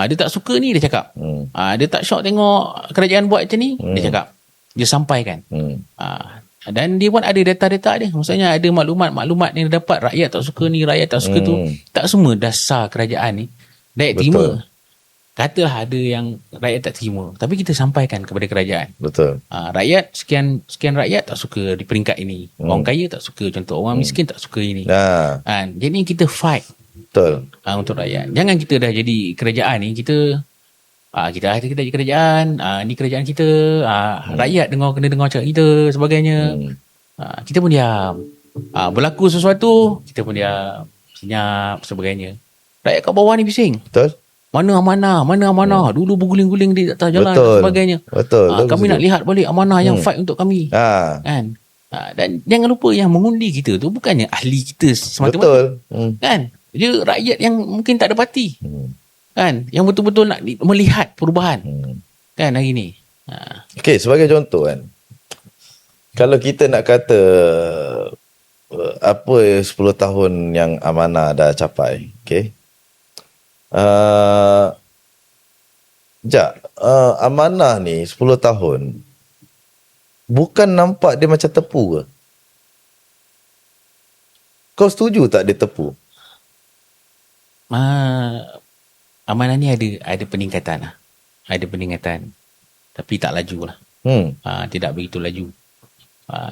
Dia tak suka ni, dia cakap. Dia tak syok tengok kerajaan buat macam ni, dia cakap. Dia sampaikan. Dan dia pun ada data-data dia. Maksudnya ada maklumat-maklumat yang dia dapat. Rakyat tak suka ni, rakyat tak suka tu. Tak semua dasar kerajaan ni rakyat terima. Katalah ada yang rakyat tak terima, tapi kita sampaikan kepada kerajaan. Betul. Rakyat, sekian rakyat tak suka di peringkat ini. Orang kaya tak suka contoh. Orang miskin tak suka ini. Jadi kita fight. Betul. Untuk rakyat. Jangan kita dah jadi kerajaan ni, kita jadi kerajaan, ni kerajaan kita, rakyat kena dengar cakap kita sebagainya. Kita pun diam. Berlaku sesuatu, kita pun diam, senyap sebagainya. Rakyat kat bawah ni bising. Betul. Mana amanah. Dulu berguling-guling di atas jalan dan sebagainya. Betul. Kami nak lihat balik amanah yang fight untuk kami. Kan? Dan jangan lupa yang mengundi kita tu bukannya ahli kita semata-mata. Betul. Kan? Dia rakyat yang mungkin tak ada parti. Kan, yang betul-betul nak melihat perubahan. Kan hari ni. Okey, sebagai contoh kan, kalau kita nak kata apa 10 tahun yang amanah dah capai, okey. Amanah ni 10 tahun bukan nampak dia macam tepu ke? Kau setuju tak dia tepu? Amanah ni ada peningkatan lah. Ada peningkatan. Tapi tak laju lah. Tidak begitu laju.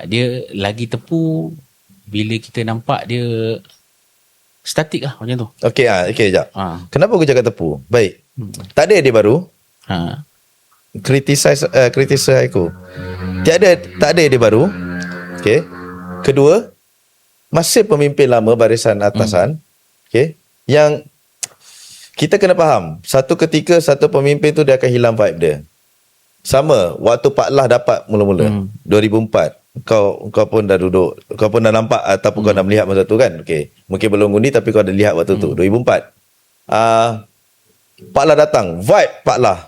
Dia lagi tepu bila kita nampak dia statik lah macam tu. Okey, sekejap. Kenapa aku cakap tepu? Baik. Tak ada idea baru. Criticize aku. Tak ada idea baru. Okey. Kedua, masih pemimpin lama barisan atasan. Okey. Yang kita kena faham, satu ketika satu pemimpin tu dia akan hilang vibe dia. Sama waktu Pak Lah dapat mula-mula 2004. Kau pun dah duduk, kau pun dah nampak ataupun kau dah melihat masa tu kan. Okey. Mungkin belum undi tapi kau dah lihat waktu tu 2004. Pak Lah datang, vibe Pak Lah.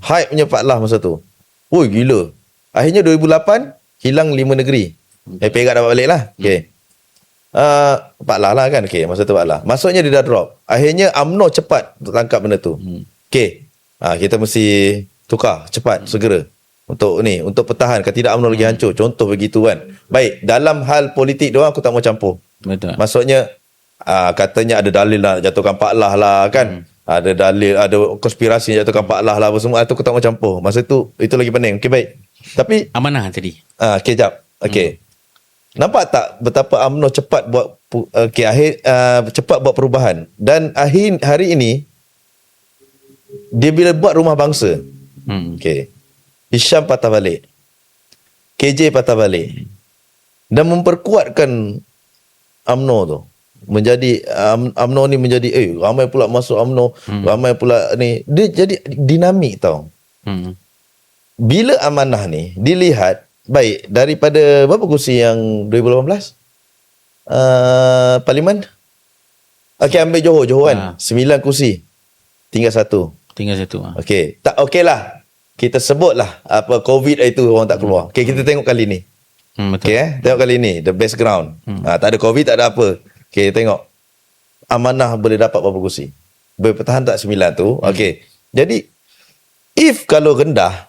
Hype-nya Pak Lah masa tu. Oi gila. Akhirnya 2008 hilang 5 negeri. Perak dapat balik lah. Okey. Pak Lah kan. Okey, masa tu Pak Lah. Maksudnya dia dah drop. Akhirnya UMNO cepat untuk tangkap benda tu. Okey. Kita mesti tukar cepat segera untuk pertahankan tidak UMNO lagi hancur. Contoh begitu kan. Baik, dalam hal politik doang aku tak mau campur. Betul. Maksudnya katanya ada dalil nak jatuhkan Pak Lah lah kan. Ada dalil, ada konspirasi nak jatuhkan Pak Lah lah apa semua. Itu aku tak mau campur. Masa tu itu lagi pening. Okey, baik. Tapi amanah tadi. Okey, jap. Okey. Nampak tak betapa UMNO cepat buat cepat buat perubahan, dan hari ini dia bila buat rumah bangsa, okey, Hisham patah balik, KJ patah balik, dan memperkuatkan UMNO tu menjadi UMNO ni menjadi ramai pula masuk UMNO, ramai pula ni, dia jadi dinamik tau. Bila amanah ni dilihat baik daripada berapa kursi yang 2018 Parlimen. Okey, ambil Johor kan. 9 kursi. Tinggal satu. Okey. Tak okeylah. Kita sebutlah apa COVID itu orang tak keluar. Okey, kita tengok kali ni. Betul. Okey, tengok kali ni the background. Tak ada COVID, tak ada apa. Okey, tengok. Amanah boleh dapat berapa kursi? Boleh pertahan tak 9 tu? Okey. Jadi if kalau rendah,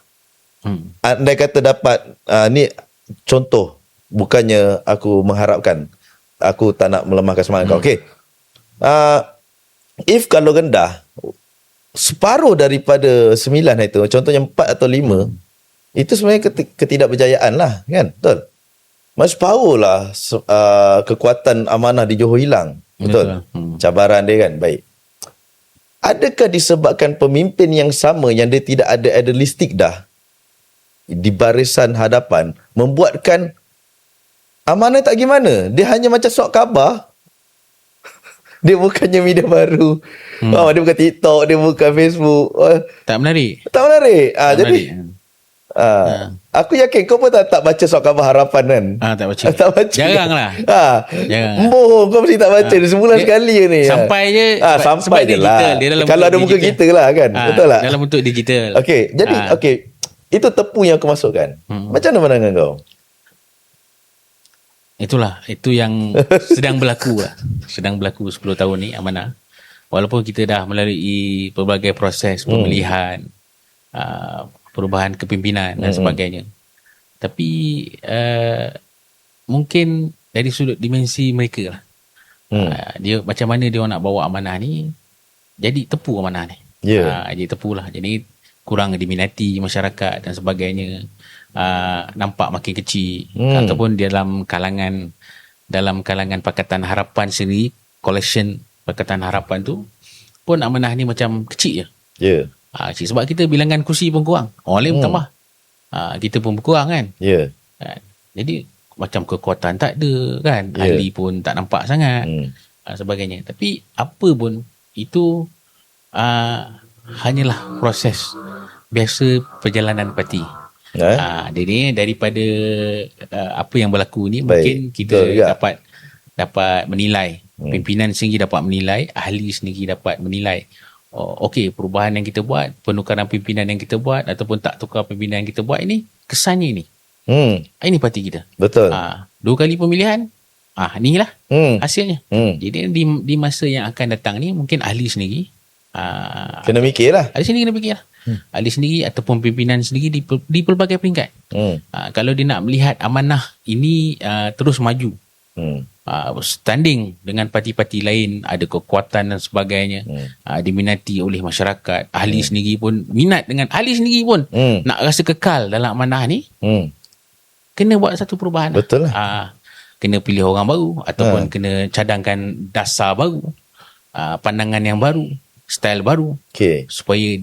andai kata dapat ni contoh, bukannya aku mengharapkan, aku tak nak melemahkan semangat kau. Okey. If kalau rendah separuh daripada 9 itu, contohnya 4 atau 5, itu sebenarnya ketidakberjayaan lah kan. Betul. Mas separuh lah kekuatan amanah di Johor hilang. Betul. Cabaran dia kan. Baik. Adakah disebabkan pemimpin yang sama yang dia tidak ada idealistik dah di barisan hadapan membuatkan amanah tak gimana? Dia hanya macam surat khabar. Dia bukannya media baru. Dia bukan TikTok, dia bukan Facebook. Tak menarik. Jadi Aku yakin kau pun tak baca surat khabar harapan kan. Tak baca. Tak baca. Jarang lah. Jarang. Kau mesti tak baca. Sebulan sekali ni. Sampai je. Sampai je digital. lah. Dia dalam kalau ada muka digital. kita lah kan. Betul tak? Dalam bentuk digital. Okey. Jadi itu tepu yang aku masukkan. Macam mana pandangan kau? Itulah. Itu yang sedang berlaku lah. Sedang berlaku 10 tahun ni amanah. Walaupun kita dah melalui pelbagai proses pemilihan, perubahan kepimpinan dan sebagainya. Tapi mungkin dari sudut dimensi mereka lah. Dia macam mana dia nak bawa amanah ni, jadi tepu amanah ni. Jadi tepu lah. Jadi kurang diminati masyarakat dan sebagainya. Nampak makin kecil. Ataupun dalam kalangan Pakatan Harapan sendiri, collection Pakatan Harapan tu pun amanah ni macam kecil je. Sebab kita bilangan kursi pun kurang, orang lain bertambah, kita pun berkurang kan. Jadi macam kekuatan tak ada kan, ahli pun tak nampak sangat, sebagainya. Tapi apa pun itu hanyalah proses biasa perjalanan parti. Jadi daripada apa yang berlaku ni, mungkin kita dapat menilai, pimpinan sendiri dapat menilai, ahli sendiri dapat menilai. Okey, perubahan yang kita buat, penukaran pimpinan yang kita buat ataupun tak tukar pimpinan yang kita buat ini, kesannya ni. Ini parti kita. Betul. 2 kali pemilihan, inilah hasilnya. Jadi di masa yang akan datang ni, mungkin ahli sendiri kena mikir lah. Ahli sendiri kena fikir lah. Ahli sendiri ataupun pimpinan sendiri di pelbagai peringkat. Kalau dia nak melihat amanah ini terus maju, standing dengan parti-parti lain, ada kekuatan dan sebagainya, diminati oleh masyarakat, ahli sendiri pun minat dengan ahli sendiri pun nak rasa kekal dalam amanah ni, kena buat satu perubahan. Betul lah. Kena pilih orang baru ataupun kena cadangkan dasar baru, pandangan yang baru, style baru, supaya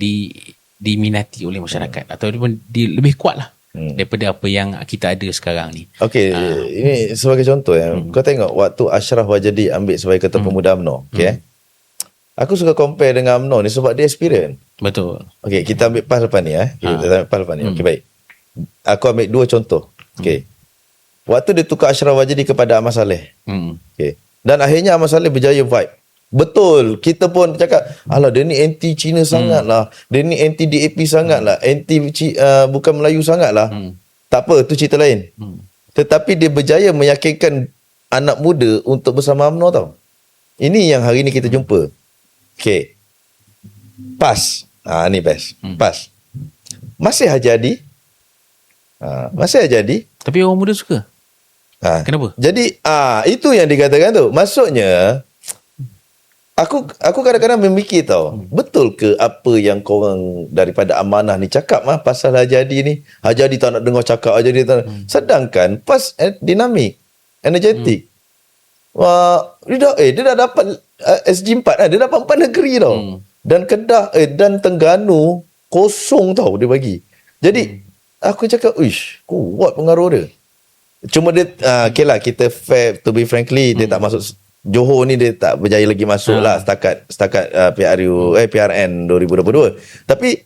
diminati oleh masyarakat ataupun lebih kuat lah daripada apa yang kita ada sekarang ni. Okey, ini sebagai contoh kau tengok waktu Ashraf Wajdi ambil sebagai Ketua Pemuda UMNO, aku suka compare dengan UMNO ni sebab dia experience. Betul. Okey, kita ambil PAS lepas ni kita ambil PAS lepas ni. Okey, baik. Aku ambil 2 contoh. Okey. Waktu dia tukar Ashraf Wajdi kepada Ahmad Saleh. Okey. Dan akhirnya Ahmad Saleh berjaya vibe. Betul, kita pun cakap, alah dia ni anti Cina sangat lah, dia ni anti DAP sangat lah, anti bukan Melayu sangat lah. Tak apa, tu cerita lain. Tetapi dia berjaya meyakinkan anak muda untuk bersama UMNO tau. Ini yang hari ni kita jumpa. Okay, PAS. Ni best. PAS. Masih Haji Hadi. Masih Haji Hadi. Tapi orang muda suka. Kenapa? Jadi itu yang dikatakan tu. Maksudnya Aku kadang-kadang memikir tau, betul ke apa yang korang daripada amanah ni cakap pasal Haji Hadi ni? Haji Hadi tak nak dengar cakap, Haji Hadi tak nak. Sedangkan PAS dinamik, energetik. Dia dah dapat SG4 dia dapat 4 negeri tau. Dan Kedah dan Terengganu kosong tau dia bagi. Jadi aku cakap, uish, kuat pengaruh dia. Cuma dia okay lah, kita fair, to be frankly, dia tak masuk Johor ni, dia tak berjaya lagi masuk lah setakat PRN 2022. Tapi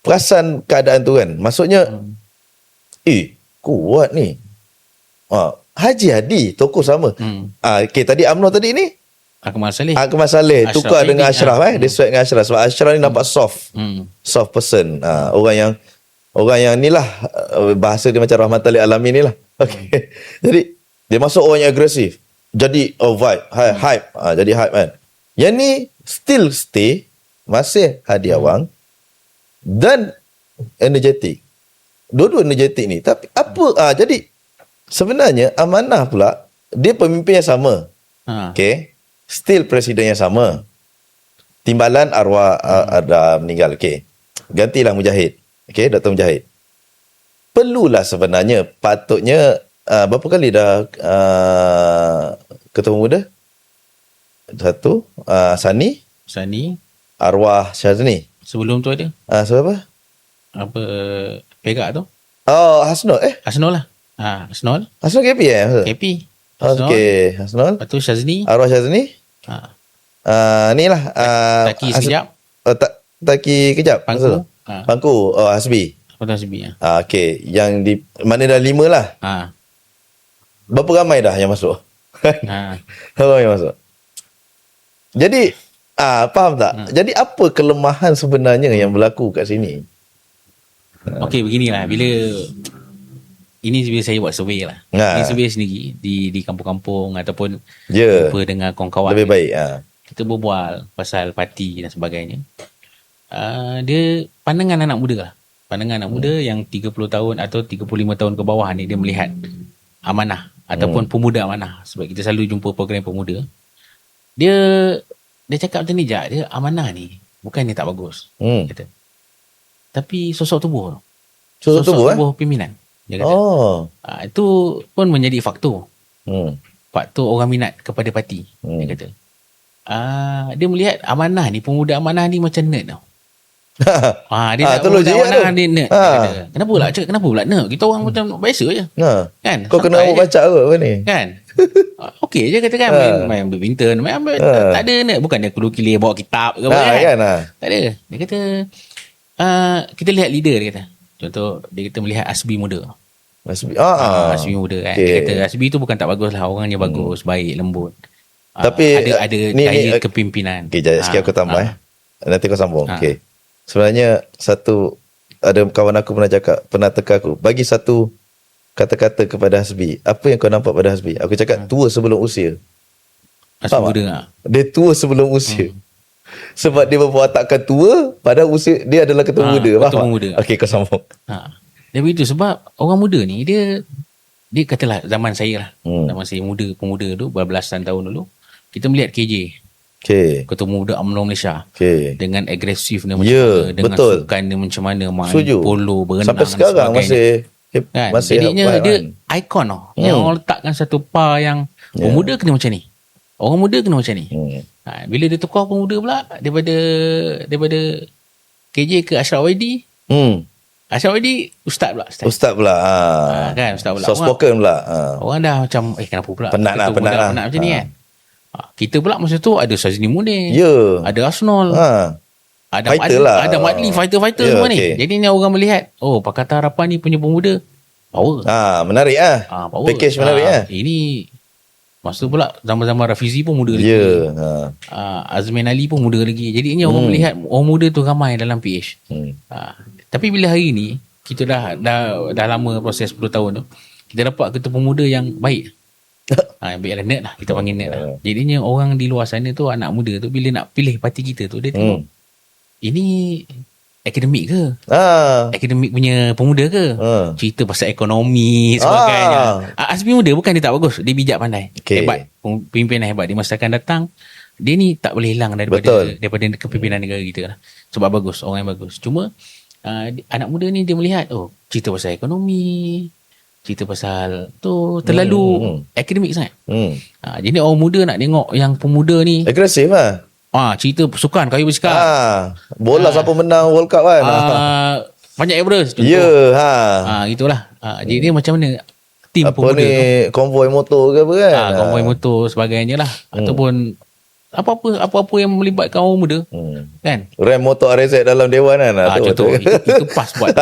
perasan keadaan tu kan, maksudnya kuat ni. Haji Hadi tokoh sama. Okay, tadi UMNO tadi ni Akmal Saleh tukar dengan Ashraf. Dia sweat dengan Ashraf sebab Ashraf ni nampak soft person. Orang yang ni lah, bahasa dia macam Rahmatan lil Alamin ni lah. Okay. Jadi dia masuk orang yang agresif, jadi vibe, hype, jadi hype kan. Yang ni still stay, masih Hadi Awang dan energetik. Dua-dua energetik ni. Tapi apa? Jadi sebenarnya amanah pula, dia pemimpin yang sama. Okay, still presiden yang sama. Timbalan arwah ada meninggal. Okay, gantilah Mujahid. Okay, Dr. Mujahid. Perlulah sebenarnya, patutnya berapa kali dah Ketua Pemuda? 1 Sani arwah Syazni. Sebelum tu ada siapa? Apa Perak tu? Hasnul lah. Hasnul KP KP. Okey, Hasnul. Lepas tu Syazni, arwah Syazni. Ni lah Taki sekejap. Taki kejap. Pangku. Hasbi. Kota Hasbi. Okey, yang di mana dah 5 lah. Berapa ramai dah yang masuk? Berapa ramai yang masuk? Jadi faham tak? Jadi apa kelemahan sebenarnya yang berlaku kat sini? Okey, beginilah, bila saya buat survey lah. Ini survey sendiri di kampung-kampung ataupun jumpa dengan kawan-kawan. Lebih baik. Kita berbual pasal parti dan sebagainya. Dia pandangan anak muda lah. Pandangan anak muda yang 30 tahun atau 35 tahun ke bawah ni, dia melihat amanah ataupun pemuda amanah. Sebab kita selalu jumpa program pemuda. Dia cakap macam ni, dia amanah ni bukan dia tak bagus. Kata. Tapi sosok tubuh. Sosok tubuh pimpinan. Dia kata. Itu pun menjadi faktor. Faktor orang minat kepada parti. Dia kata. Dia melihat amanah ni, pemuda amanah ni macam nerd tau. Dia nak pemuda amanah ni nerd. Kenapa pula nerd? Kita orang macam biasa je. Kan? Kau kena baca apa ni? Kan? Okey je kata kan, main badminton, tak ada nerd. Bukan dia kudu kilir bawa kitab ke apa kan? Tak ada. Dia kata kita lihat leader, dia kata. Contoh, dia kata melihat Hasbi muda. Hasbi muda kan. Dia kata Hasbi tu bukan tak bagus lah, orangnya bagus, baik, lembut. Tapi ada gaya kepimpinan. Sikit aku tambah nanti kau sambung. Sebenarnya ada kawan aku pernah teka aku, bagi satu kata-kata kepada Hasbi. Apa yang kau nampak pada Hasbi? Aku cakap tua sebelum usia. Hasbi muda. Dia tua sebelum usia. Sebab dia berwatakkan tua, pada usia dia adalah ketua muda. Ketua muda. Okey, kau sambung. Dia begitu sebab orang muda ni dia katalah zaman saya lah. Zaman saya pemuda tu, berbelasan tahun dulu, kita melihat KJ. Ketua Muda UMNO Malaysia. Dengan agresif dia macam mana, dengan sukan dia macam mana, main polo, berenang. Sampai sekarang masih jadinya dia ikon tau. Yang orang letakkan satu par yang pemuda kena macam ni. Orang muda kena macam ni. Bila dia tukar pemuda pula, daripada KJ ke Ashraf Waidi. Ashraf Waidi Ustaz pula. Kan, Ustaz pula. Soft spoken pula. Orang dah macam kenapa pula penat macam ni kan. Kita pula masa tu ada Syazini Munir, ada Arsenal, ada Madli, fighter semua ni. Jadi ni orang melihat, Pakatan Harapan ni punya pemuda power. Menarik power. Package menarik Ini masa tu pula zaman-zaman Rafizi pun muda lagi. Azmin Ali pun muda lagi. Jadi ni orang melihat orang muda tu ramai dalam PH. Tapi bila hari ni kita dah lama proses 10 tahun tu, kita dapat ketua pemuda yang baik. Biarlah nerd lah, kita panggil nerd lah. Jadinya orang di luar sana tu, anak muda tu, bila nak pilih parti kita tu, dia tengok ini akademik ke? Akademik punya pemuda ke? Cerita pasal ekonomi sebagainya. Hasbi muda bukan dia tak bagus, dia bijak pandai, hebat, pimpinan hebat. Di masa akan datang, dia ni tak boleh hilang daripada kepimpinan negara kita lah. Sebab bagus, orang yang bagus. Cuma anak muda ni dia melihat, cerita pasal ekonomi, cerita pasal tu terlalu akademik sangat. Jadi orang muda nak tengok yang pemuda ni agresif lah. Cerita sukan, kayu bersikap. Bola siapa menang World Cup kan. Panjat Everest contoh. Gitulah. Jadi dia macam mana tim apa pemuda ni, tu, konvoi motor ke apa kan. Konvoi motor sebagainya lah. Ataupun apa-apa yang melibatkan orang muda kan. Rem motor RZ dalam dewan kan. Contoh itu pas buat.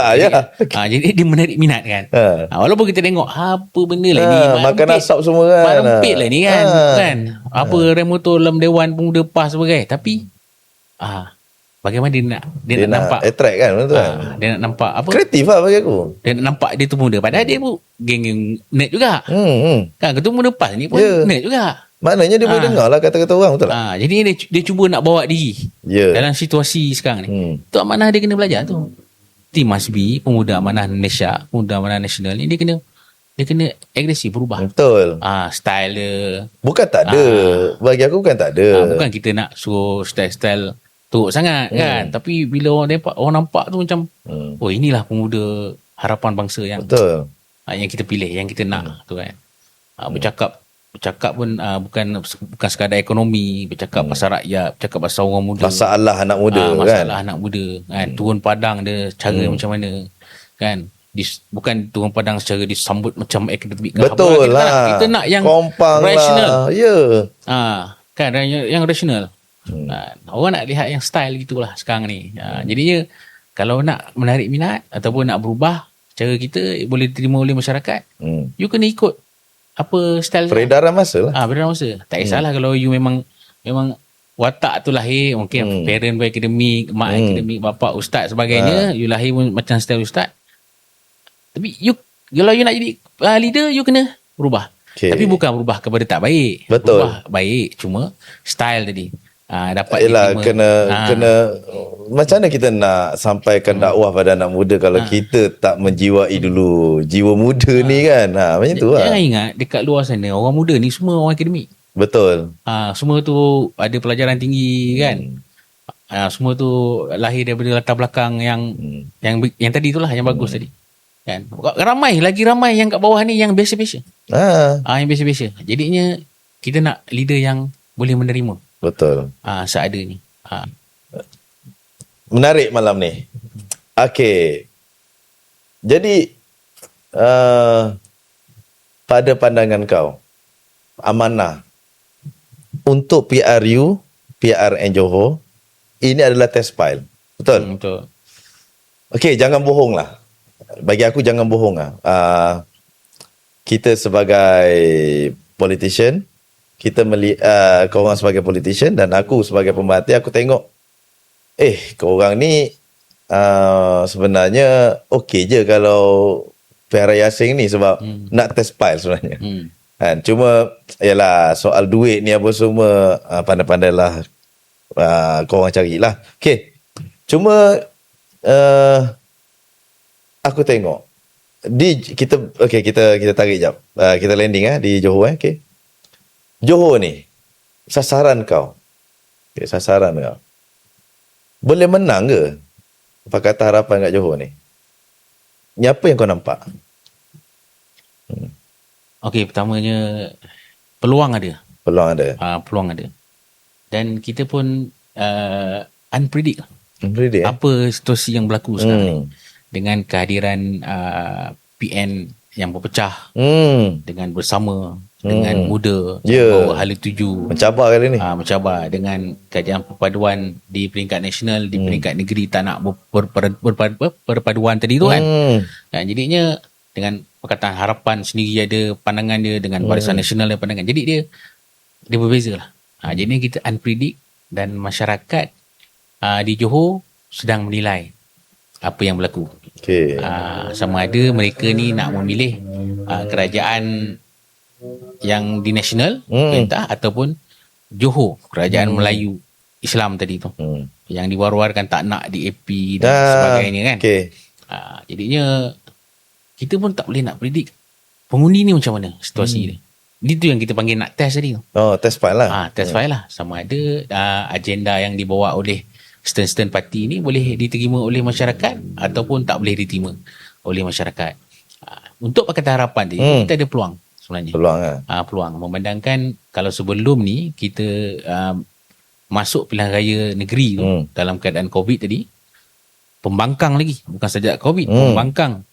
Jadi dia menarik minat kan. Walaupun kita tengok apa benda lah ni, makan asap semua kan, mampit lah ni kan. Apa rem motor dalam dewan pemuda pas sebagai. Tapi bagaimana dia nak nampak attract kan, betul kan. Dia nak nampak apa, kreatif lah bagi aku. Dia nak nampak dia tu muda, padahal dia pun geng nerd juga. Kan ketua muda pas ni pun nerd juga. Maknanya dia boleh dengar lah kata-kata orang, betul tak? Jadi dia cuba nak bawa diri dalam situasi sekarang ni. Tu amanah dia kena belajar tu. Tim Hasbi, pemuda amanah Malaysia, pemuda amanah nasional ni, dia kena agresif, berubah. Betul. Style dia. Bukan tak ada. Bagi aku bukan tak ada. Bukan kita nak suruh style teruk sangat kan. Tapi bila orang nampak tu macam, inilah pemuda harapan bangsa yang betul. Yang kita pilih, yang kita nak tu kan. Bercakap pun bukan sekadar ekonomi, bercakap pasal rakyat, bercakap pasal orang muda, masalah anak muda kan. Masalah anak muda kan. Turun padang dia cara macam mana kan. Bukan turun padang secara disambut macam akademik. Betul lah. Kita nak yang kompang rational lah. Kan yang rational. Orang nak lihat yang style gitulah sekarang ni. Jadinya kalau nak menarik minat ataupun nak berubah cara kita boleh diterima oleh masyarakat, you kena ikut apa style Peredaran masa lah. peredaran masa. Tak kisahlah kalau you memang watak tu lahir mungkin parent pun akademik, mak akademik, bapa ustaz sebagainya, you lahir pun macam style ustaz. Tapi you kalau you nak jadi leader, you kena berubah. Tapi bukan berubah kepada tak baik. Betul. Berubah baik, cuma style tadi dapat Yelah, diterima. kena macam mana kita nak sampaikan dakwah pada anak muda kalau kita tak menjiwai dulu jiwa muda ni kan. Macam tu lah. Jangan ingat dekat luar sana orang muda ni semua orang akademik. Betul. Semua tu ada pelajaran tinggi kan. Semua tu lahir daripada latar belakang yang tadi itulah yang bagus tadi. Kan? Ramai yang kat bawah ni yang biasa-biasa. Yang biasa-biasa. Jadinya kita nak leader yang boleh menerima. Betul. Seadanya. Menarik malam ni. Okey. Jadi pada pandangan kau, amanah untuk PRU, PRN Johor ini adalah test file. Betul? Betul. Okey, jangan bohong lah. Bagi aku jangan bohong lah. Kita sebagai politician, korang sebagai politician dan aku sebagai pemerhati, aku tengok korang ni sebenarnya okey je kalau PRI asing ni sebab nak test file sebenarnya. Kan? Cuma yalah soal duit ni apa semua pandai-pandailah korang carilah. Okey. Cuma aku tengok kita tarik jap. Kita landing di Johor okey. Johor ni sasaran kau. Okay, sasaran kau. Boleh menang ke Pakatan Harapan kat Johor ni? Ni apa yang kau nampak? Okey, pertamanya peluang ada. Peluang ada. Peluang ada. Dan kita pun unpredict. Unpredict. Apa situasi yang berlaku sekarang ni. Dengan kehadiran PN yang berpecah, dengan bersama, dengan muda, bawa hala tuju. Mencabar kali ni. Mencabar dengan kajian perpaduan di peringkat nasional, di peringkat negeri tak nak perpaduan tadi tu kan. Dan jadinya dengan Pakatan Harapan sendiri ada pandangan dia, dengan Barisan Nasional ada pandangan. Jadi dia berbeza lah. Jadinya kita unpredict dan masyarakat di Johor sedang menilai apa yang berlaku. Okay. Sama ada mereka ni nak memilih kerajaan yang di nasional perintah ataupun Johor, kerajaan Melayu Islam tadi tu. Yang diwar-warkan tak nak di AP dan sebagainya kan. Okay. Jadinya kita pun tak boleh nak predict pengundi ni macam mana situasi dia. Itu yang kita panggil nak test tadi tu. Test file lah. Test file lah. Sama ada agenda yang dibawa oleh stern parti ni boleh diterima oleh masyarakat ataupun tak boleh diterima oleh masyarakat. Untuk Pakatan Harapan ni kita ada peluang sebenarnya. Peluang lah. Peluang. Memandangkan kalau sebelum ni kita masuk pilihan raya negeri tu dalam keadaan COVID tadi, pembangkang lagi, bukan saja COVID, pembangkang,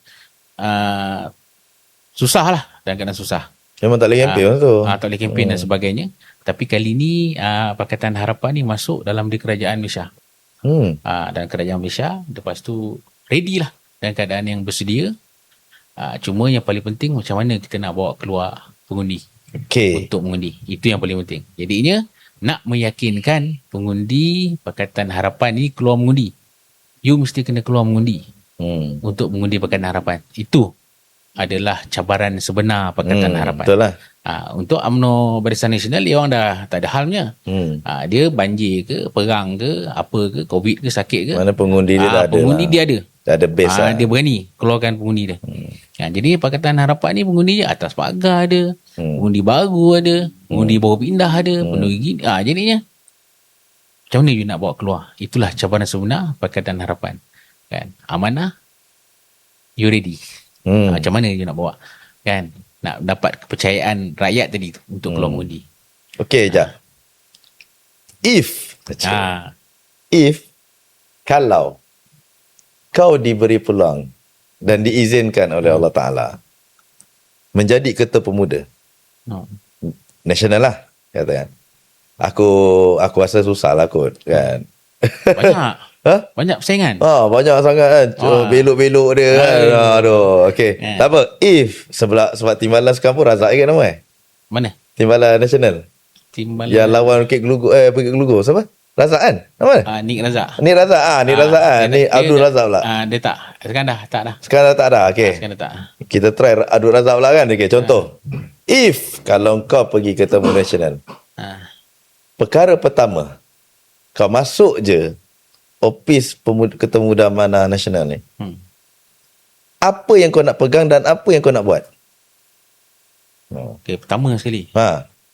susah lah, dalam keadaan susah. Memang tak boleh kempen tu. Tak boleh kempen dan sebagainya. Tapi kali ni Pakatan Harapan ni masuk dalam di kerajaan Malaysia. Dan kerajaan Malaysia lepas tu ready lah dalam keadaan yang bersedia. Cuma yang paling penting macam mana kita nak bawa keluar pengundi untuk mengundi. Itu yang paling penting. Jadinya nak meyakinkan pengundi Pakatan Harapan ni keluar mengundi. You mesti kena keluar mengundi untuk mengundi Pakatan Harapan. Itu adalah cabaran sebenar Pakatan Harapan. Betul lah. Untuk UMNO Barisan Nasional dia orang dah tak ada halnya. Dia banjir ke, perang ke, apa ke, COVID ke, sakit ke. Mana pengundi dia dah ada. Pengundi dia ada. Dah ada base lah. Dia berani keluarkan pengundi dia. Jadi Pakatan Harapan ni pengundi dia atas pagar ada, pengundi baru ada, pengundi baru pindah ada, pengundi gini. Jadinya macam mana you nak bawa keluar? Itulah cabaran sebenar Pakatan Harapan. Kan? Amanah, you ready. Macam mana you nak bawa? Kan? Nak dapat kepercayaan rakyat tadi tu untuk keluar mengundi. Okey, sekejap. If kalau kau diberi peluang dan diizinkan oleh Allah Ta'ala menjadi ketua pemuda nasional lah, katakan. Aku rasa susah lah kot kan. Banyak. Ha? Banyak persaingan. Banyak sangat kan. Belok-belok dia kan. Aduh. Okey. Tak apa. If sebab timbalan sekarang pun Razak kan nama Mana? Timbalan nasional. Timbalan. Yang lawan Bukit Gelugor Bukit Gelugor siapa? Razak kan? Nama mana? Nik Razak. Ni Razak. Ni Razak kan. Ni Abdul Razak pula. Dia tak. Sekarang dah tak dah. Sekarang dah tak ada. Okey. Sekarang dah tak. Kita try Abdul Razak pula kan. Okey, contoh. If kalau kau pergi ketemu nasional, perkara pertama kau masuk je office Ketemuda Amanah Nasional ni. Apa yang kau nak pegang dan apa yang kau nak buat? Okey, pertama sekali.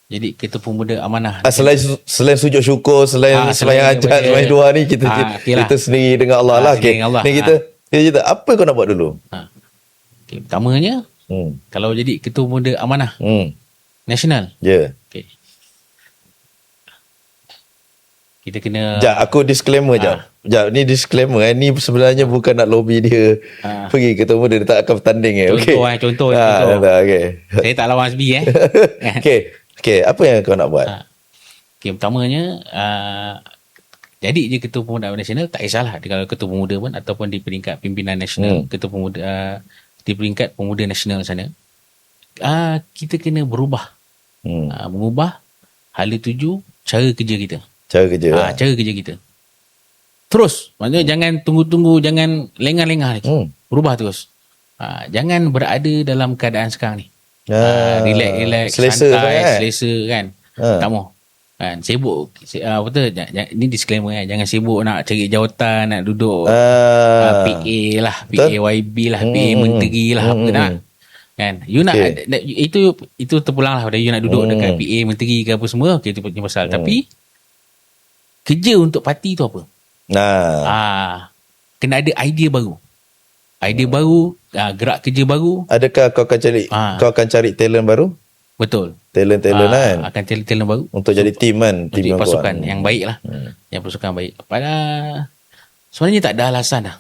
Jadi kita pemuda amanah. Selain sujud syukur, selain sembahyang hajat, sembahyang dua ni kita kita sendiri dengan Allah lah. Okey. Ni kita apa kau nak buat dulu? Okey, pertamanya kalau jadi ketua pemuda amanah nasional. Ya. Okey. Kita kena aku disclaimer jap. Ni disclaimer ni sebenarnya bukan nak lobby dia pergi ketemu dia tak akan bertanding okey. Contoh. Okey. Saya tak lawan SB Okey, apa yang kau nak buat? Okey, pertamanya jadi je ketua pemuda nasional tak kisahlah kalau ketua pemuda pun ataupun di peringkat pimpinan nasional, ketua pemuda di peringkat pemuda nasional sana. Kita kena berubah. Mengubah hala tuju cara kerja kita. Cara kerja kita. Terus, maksudnya jangan tunggu-tunggu, jangan lengah-lengah lagi. Berubah terus. Jangan berada dalam keadaan sekarang ni. Relax, santai, selesa kan. Tak mau. Kan sibuk betul ni disclaimer kan. Jangan sibuk nak cari jawatan, nak duduk PA lah, PA YB lah, PA menteri lah apa nak. Kan you nak itu terpulang lah pada you nak duduk dekat PA menteri ke apa semua. Okey, itu punya pasal. Tapi kerja untuk parti tu apa? Kena ada idea baru. Gerak kerja baru. Adakah kau akan cari talent baru? Betul. Talent kan. Akan talent baru untuk jadi tim kan, tim yang pasukan yang baik lah. Yang pasukan baik. Sebenarnya tak ada alasan dah.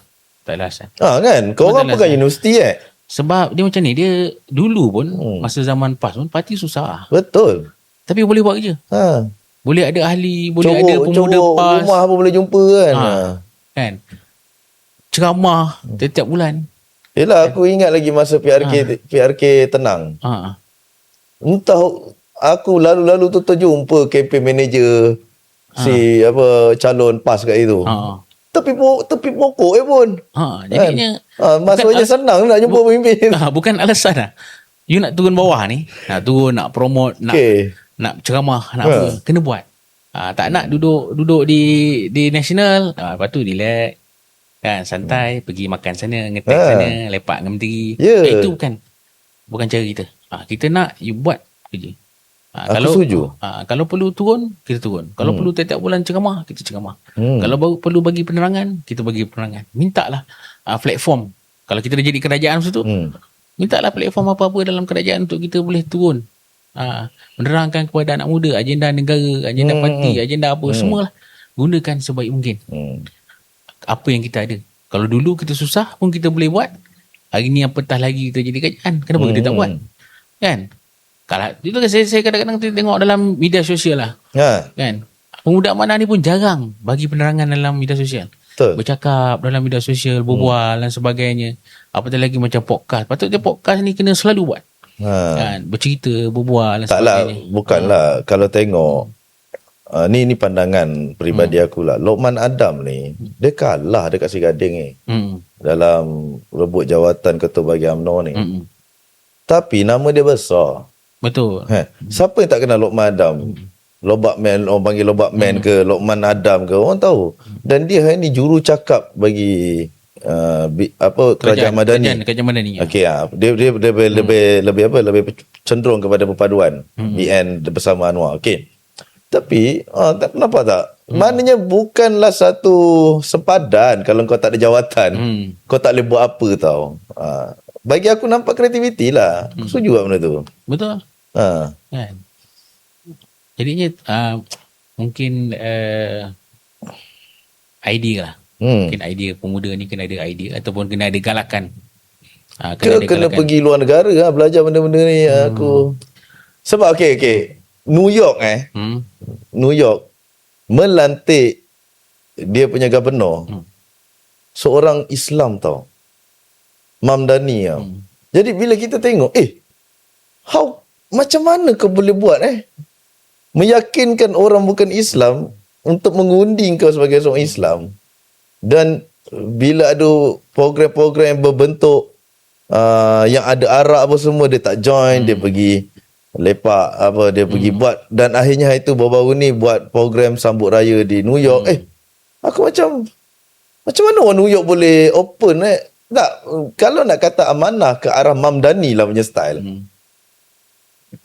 Tak ada alasan. Kan? Kau orang pegang universiti sebab dia macam ni, dia dulu pun masa zaman PAS pun parti susah. Betul. Tapi boleh buat kerja. Boleh ada ahli, boleh ada pemuda PAS. Rumah pun boleh jumpa kan. Kan. Ceramah setiap bulan. Yelah, aku ingat lagi masa PRK tenang. Entah aku lalu-lalu tu terjumpa campaign manager calon PAS kat itu. Tepi pokok pun. Jadinya masuknya senang nak jumpa pemimpin. Bukan alasan lah. You nak turun bawah ni, nak turun, nak promote, nak ceramah, nak apa, kena buat. Tak nak duduk di national, lepas tu relax. Kan, santai, pergi makan sana, ngetek sana, lepak dengan menteri. Itu bukan cara kita. Kita nak you buat kerja. Aku setuju. Kalau perlu turun, kita turun. Kalau perlu tiap-tiap bulan ceramah, kita ceramah. Kalau perlu bagi penerangan, kita bagi penerangan. Mintalah platform. Kalau kita dah jadi kerajaan masa tu, mintalah platform apa-apa dalam kerajaan untuk kita boleh turun. Menerangkan kepada anak muda agenda negara, agenda parti, agenda apa, semualah. Gunakan sebaik mungkin. Apa yang kita ada. Kalau dulu kita susah pun kita boleh buat. Hari ni apatah lagi kita jadi kerajaan. Kenapa kita tak buat? Kan? Kalau itu saya kadang-kadang tengok dalam media sosial lah. Kan? Pemuda amanah ni pun jarang bagi penerangan dalam media sosial. Betul. Bercakap dalam media sosial, berbual dan sebagainya. Apatah lagi macam podcast. Patutnya podcast ni kena selalu buat. Kan? Bercerita, berbual dan sebagainya. Bukanlah. Kalau tengok ni pandangan peribadi aku lah. Lokman Adam ni dia kalah dekat Si Gading ni dalam rebut jawatan ketua bagi UMNO ni. Tapi nama dia besar. Betul. Siapa yang tak kenal Lokman Adam? Lobak Man, orang panggil Lobak Man ke Lokman Adam ke, orang tahu. Dan dia hari ni juru cakap bagi kerajaan Madani. Kerajaan Madani. Okey, dia lebih cenderung kepada perpaduan BN bersama Anwar. Okey. Tapi kenapa tak? Maknanya bukanlah satu sempadan kalau kau tak ada jawatan. Kau tak boleh buat apa tau. Bagi aku nampak kreativiti lah. Aku setuju lah benda tu. Betul. Kan? Jadinya mungkin idea lah. Mungkin idea pemuda ni kena ada idea ataupun kena ada galakan. Kena pergi luar negara belajar benda-benda ni. Aku sebab okey New York New York melantik dia punya governor seorang Islam tau. Mamdani tau. Jadi bila kita tengok, macam mana kau boleh buat meyakinkan orang bukan Islam untuk mengundi kau sebagai seorang Islam. Dan bila ada program-program yang berbentuk yang ada arak apa semua, dia tak join, dia pergi lepak apa, dia pergi buat. Dan akhirnya itu baru-baru ni buat program sambut raya di New York. Aku macam mana orang New York boleh open tak, kalau nak kata amanah ke arah Mamdani lah punya style.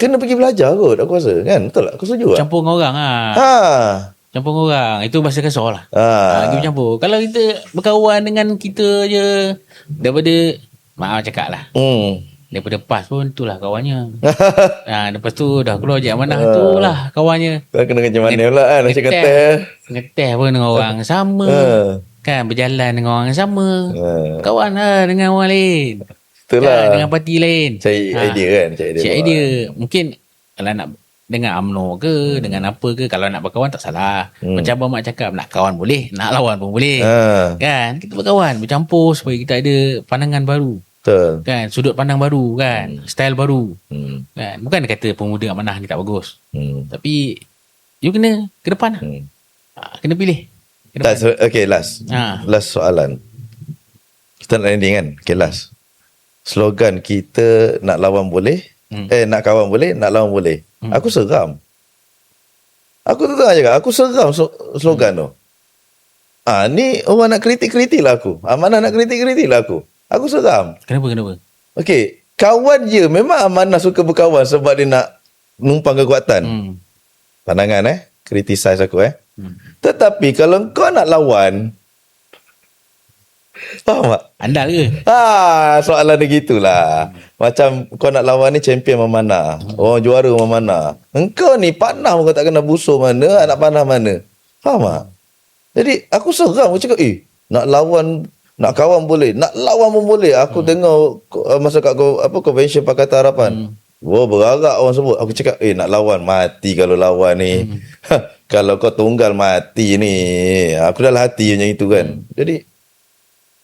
Kena pergi belajar kot, aku rasa kan. Betul tak? Aku setuju tak? Campur dengan orang Campur dengan orang. Itu bahasa kasar lah. Kita campur. Kalau kita berkawan dengan kita je, daripada, maaf cakap lah, daripada PAS pun itulah kawannya. Lepas tu dah keluar je amanah, itulah kawannya. Kau kena macam mana pula kan, macam kata ngeteh pun dengan orang sama. Kan, berjalan dengan orang sama. Kawan lah dengan orang lain. Itulah. Dengan parti lain. Cari idea kan. Cari idea. Mungkin kalau nak dengan UMNO ke, dengan apa ke, kalau nak berkawan tak salah. Macam Abang Mak cakap, nak kawan boleh, nak lawan pun boleh. Kan, kita berkawan, bercampur supaya kita ada pandangan baru. Betul. Kan, sudut pandang baru kan, style baru. Kan, bukan kata pemuda amanah ni tak bagus. Tapi you kena ke depan lah. Kena pilih. Okay, last soalan. Kita nak ending kan. Okay, last. Slogan kita, nak lawan boleh, nak kawan boleh, nak lawan boleh. Aku seram. Aku tu tengah cakap, aku seram slogan tu. Ni orang nak kritik-kritik lah aku. Amanah nak kritik-kritik lah aku. Aku seram. Kenapa? Okay, kawan je. Memang Amanah suka berkawan sebab dia nak numpang kekuatan. Pandangan criticize aku Tetapi kalau kau nak lawan, faham tak? Andal ke? Soalan dia gitulah. Macam kau nak lawan ni champion mana? Orang juara mana? Engkau ni panah kau tak kena busur mana, anak panah mana? Faham tak? Jadi aku seram. Aku cakap, nak lawan, nak kawan boleh, nak lawan pun boleh. Aku dengar masa kat convention Pakatan Harapan. Berarak orang sebut. Aku cakap, nak lawan, mati kalau lawan ni. Kalau kau tunggal mati ni. Aku dah lah hati macam itu kan. Jadi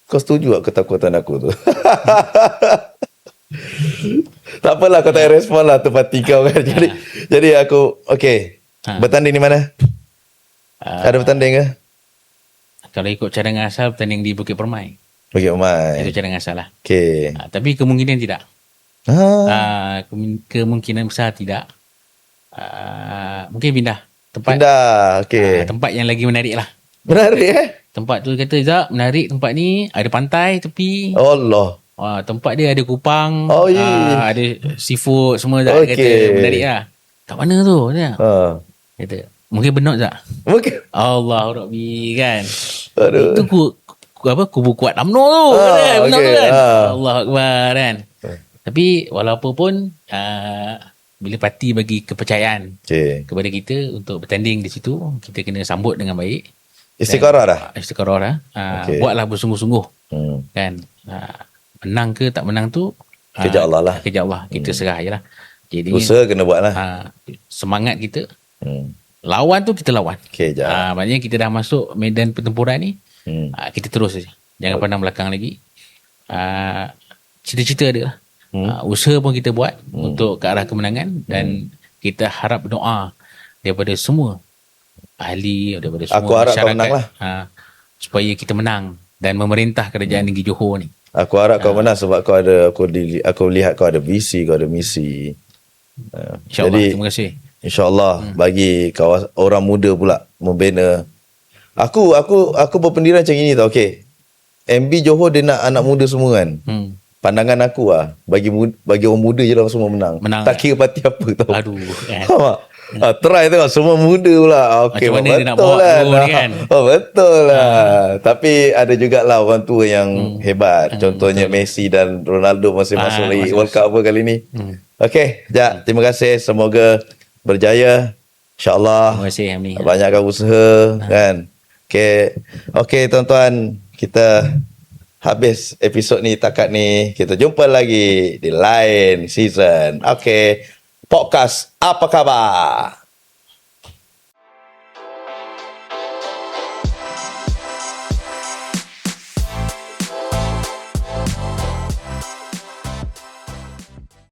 kau setuju tak ketakutan aku tu? Tak apalah, kau tak respon lah tepati kau kan. Jadi aku, okay. Bertanding di mana? Ada bertanding ke? Kalau ikut cadangan asal, bertanding di Bukit Permai. Bukit Permai. Itu cadangan asal lah. Okay. Tapi kemungkinan tidak. Kemungkinan besar tidak. Mungkin pindah tempat. Okay. Tempat yang lagi menarik lah. Menarik Tempat tu kata, Zak, menarik tempat ni. Ada pantai tepi. Allah. Tempat dia ada kupang. Ada seafood semua. Zak kata menarik lah. Kat mana tu? Kata, mungkin benar Zak. Mungkin. Allah Rabbi kan. Aduh. Itu kubu kuat UMNO tu. Benar tu kan. Allah Akbar kan. Tapi walaupun pun bila parti bagi kepercayaan kepada kita untuk bertanding di situ, kita kena sambut dengan baik. Istiqarah dah. Buatlah bersungguh-sungguh. Kan. Menang ke tak menang tu kerja Allah lah. Kerja Allah. Kita serah je lah. Jadi usaha kena buat lah. Semangat kita. Lawan tu kita lawan. Maknanya kita dah masuk medan pertempuran ni. Kita terus saja. Jangan pandang belakang lagi. Cita-cita ada lah. Usaha pun kita buat untuk ke arah kemenangan. Dan kita harap doa daripada semua ahli, daripada semua aku harap masyarakat, kau menang lah. Supaya kita menang dan memerintah kerajaan negeri Johor ni. Aku harap kau menang sebab kau ada, aku lihat kau ada visi, kau ada misi. InsyaAllah. Jadi, terima kasih. InsyaAllah bagi orang muda pula membina. Aku berpendirian macam ini tau. Okay, MB Johor dia nak anak muda semua kan. Pandangan aku bagi orang muda je lah semua menang. Tak kira parti apa tau. Aduh kan. Try tengok semua muda pula. Okay, macam mana dia nak bawa ni kan. Betul lah. Tapi ada jugalah orang tua yang hebat. Contohnya Messi dan Ronaldo masih masuk lagi World Cup apa kali ni. Okay, terima kasih. Semoga berjaya. InsyaAllah. Terima kasih Hamni. Banyakkan usaha kan. Okay tuan-tuan, kita habis episod ni takat ni. Kita jumpa lagi di lain season. Okay, podcast Apa Khabar?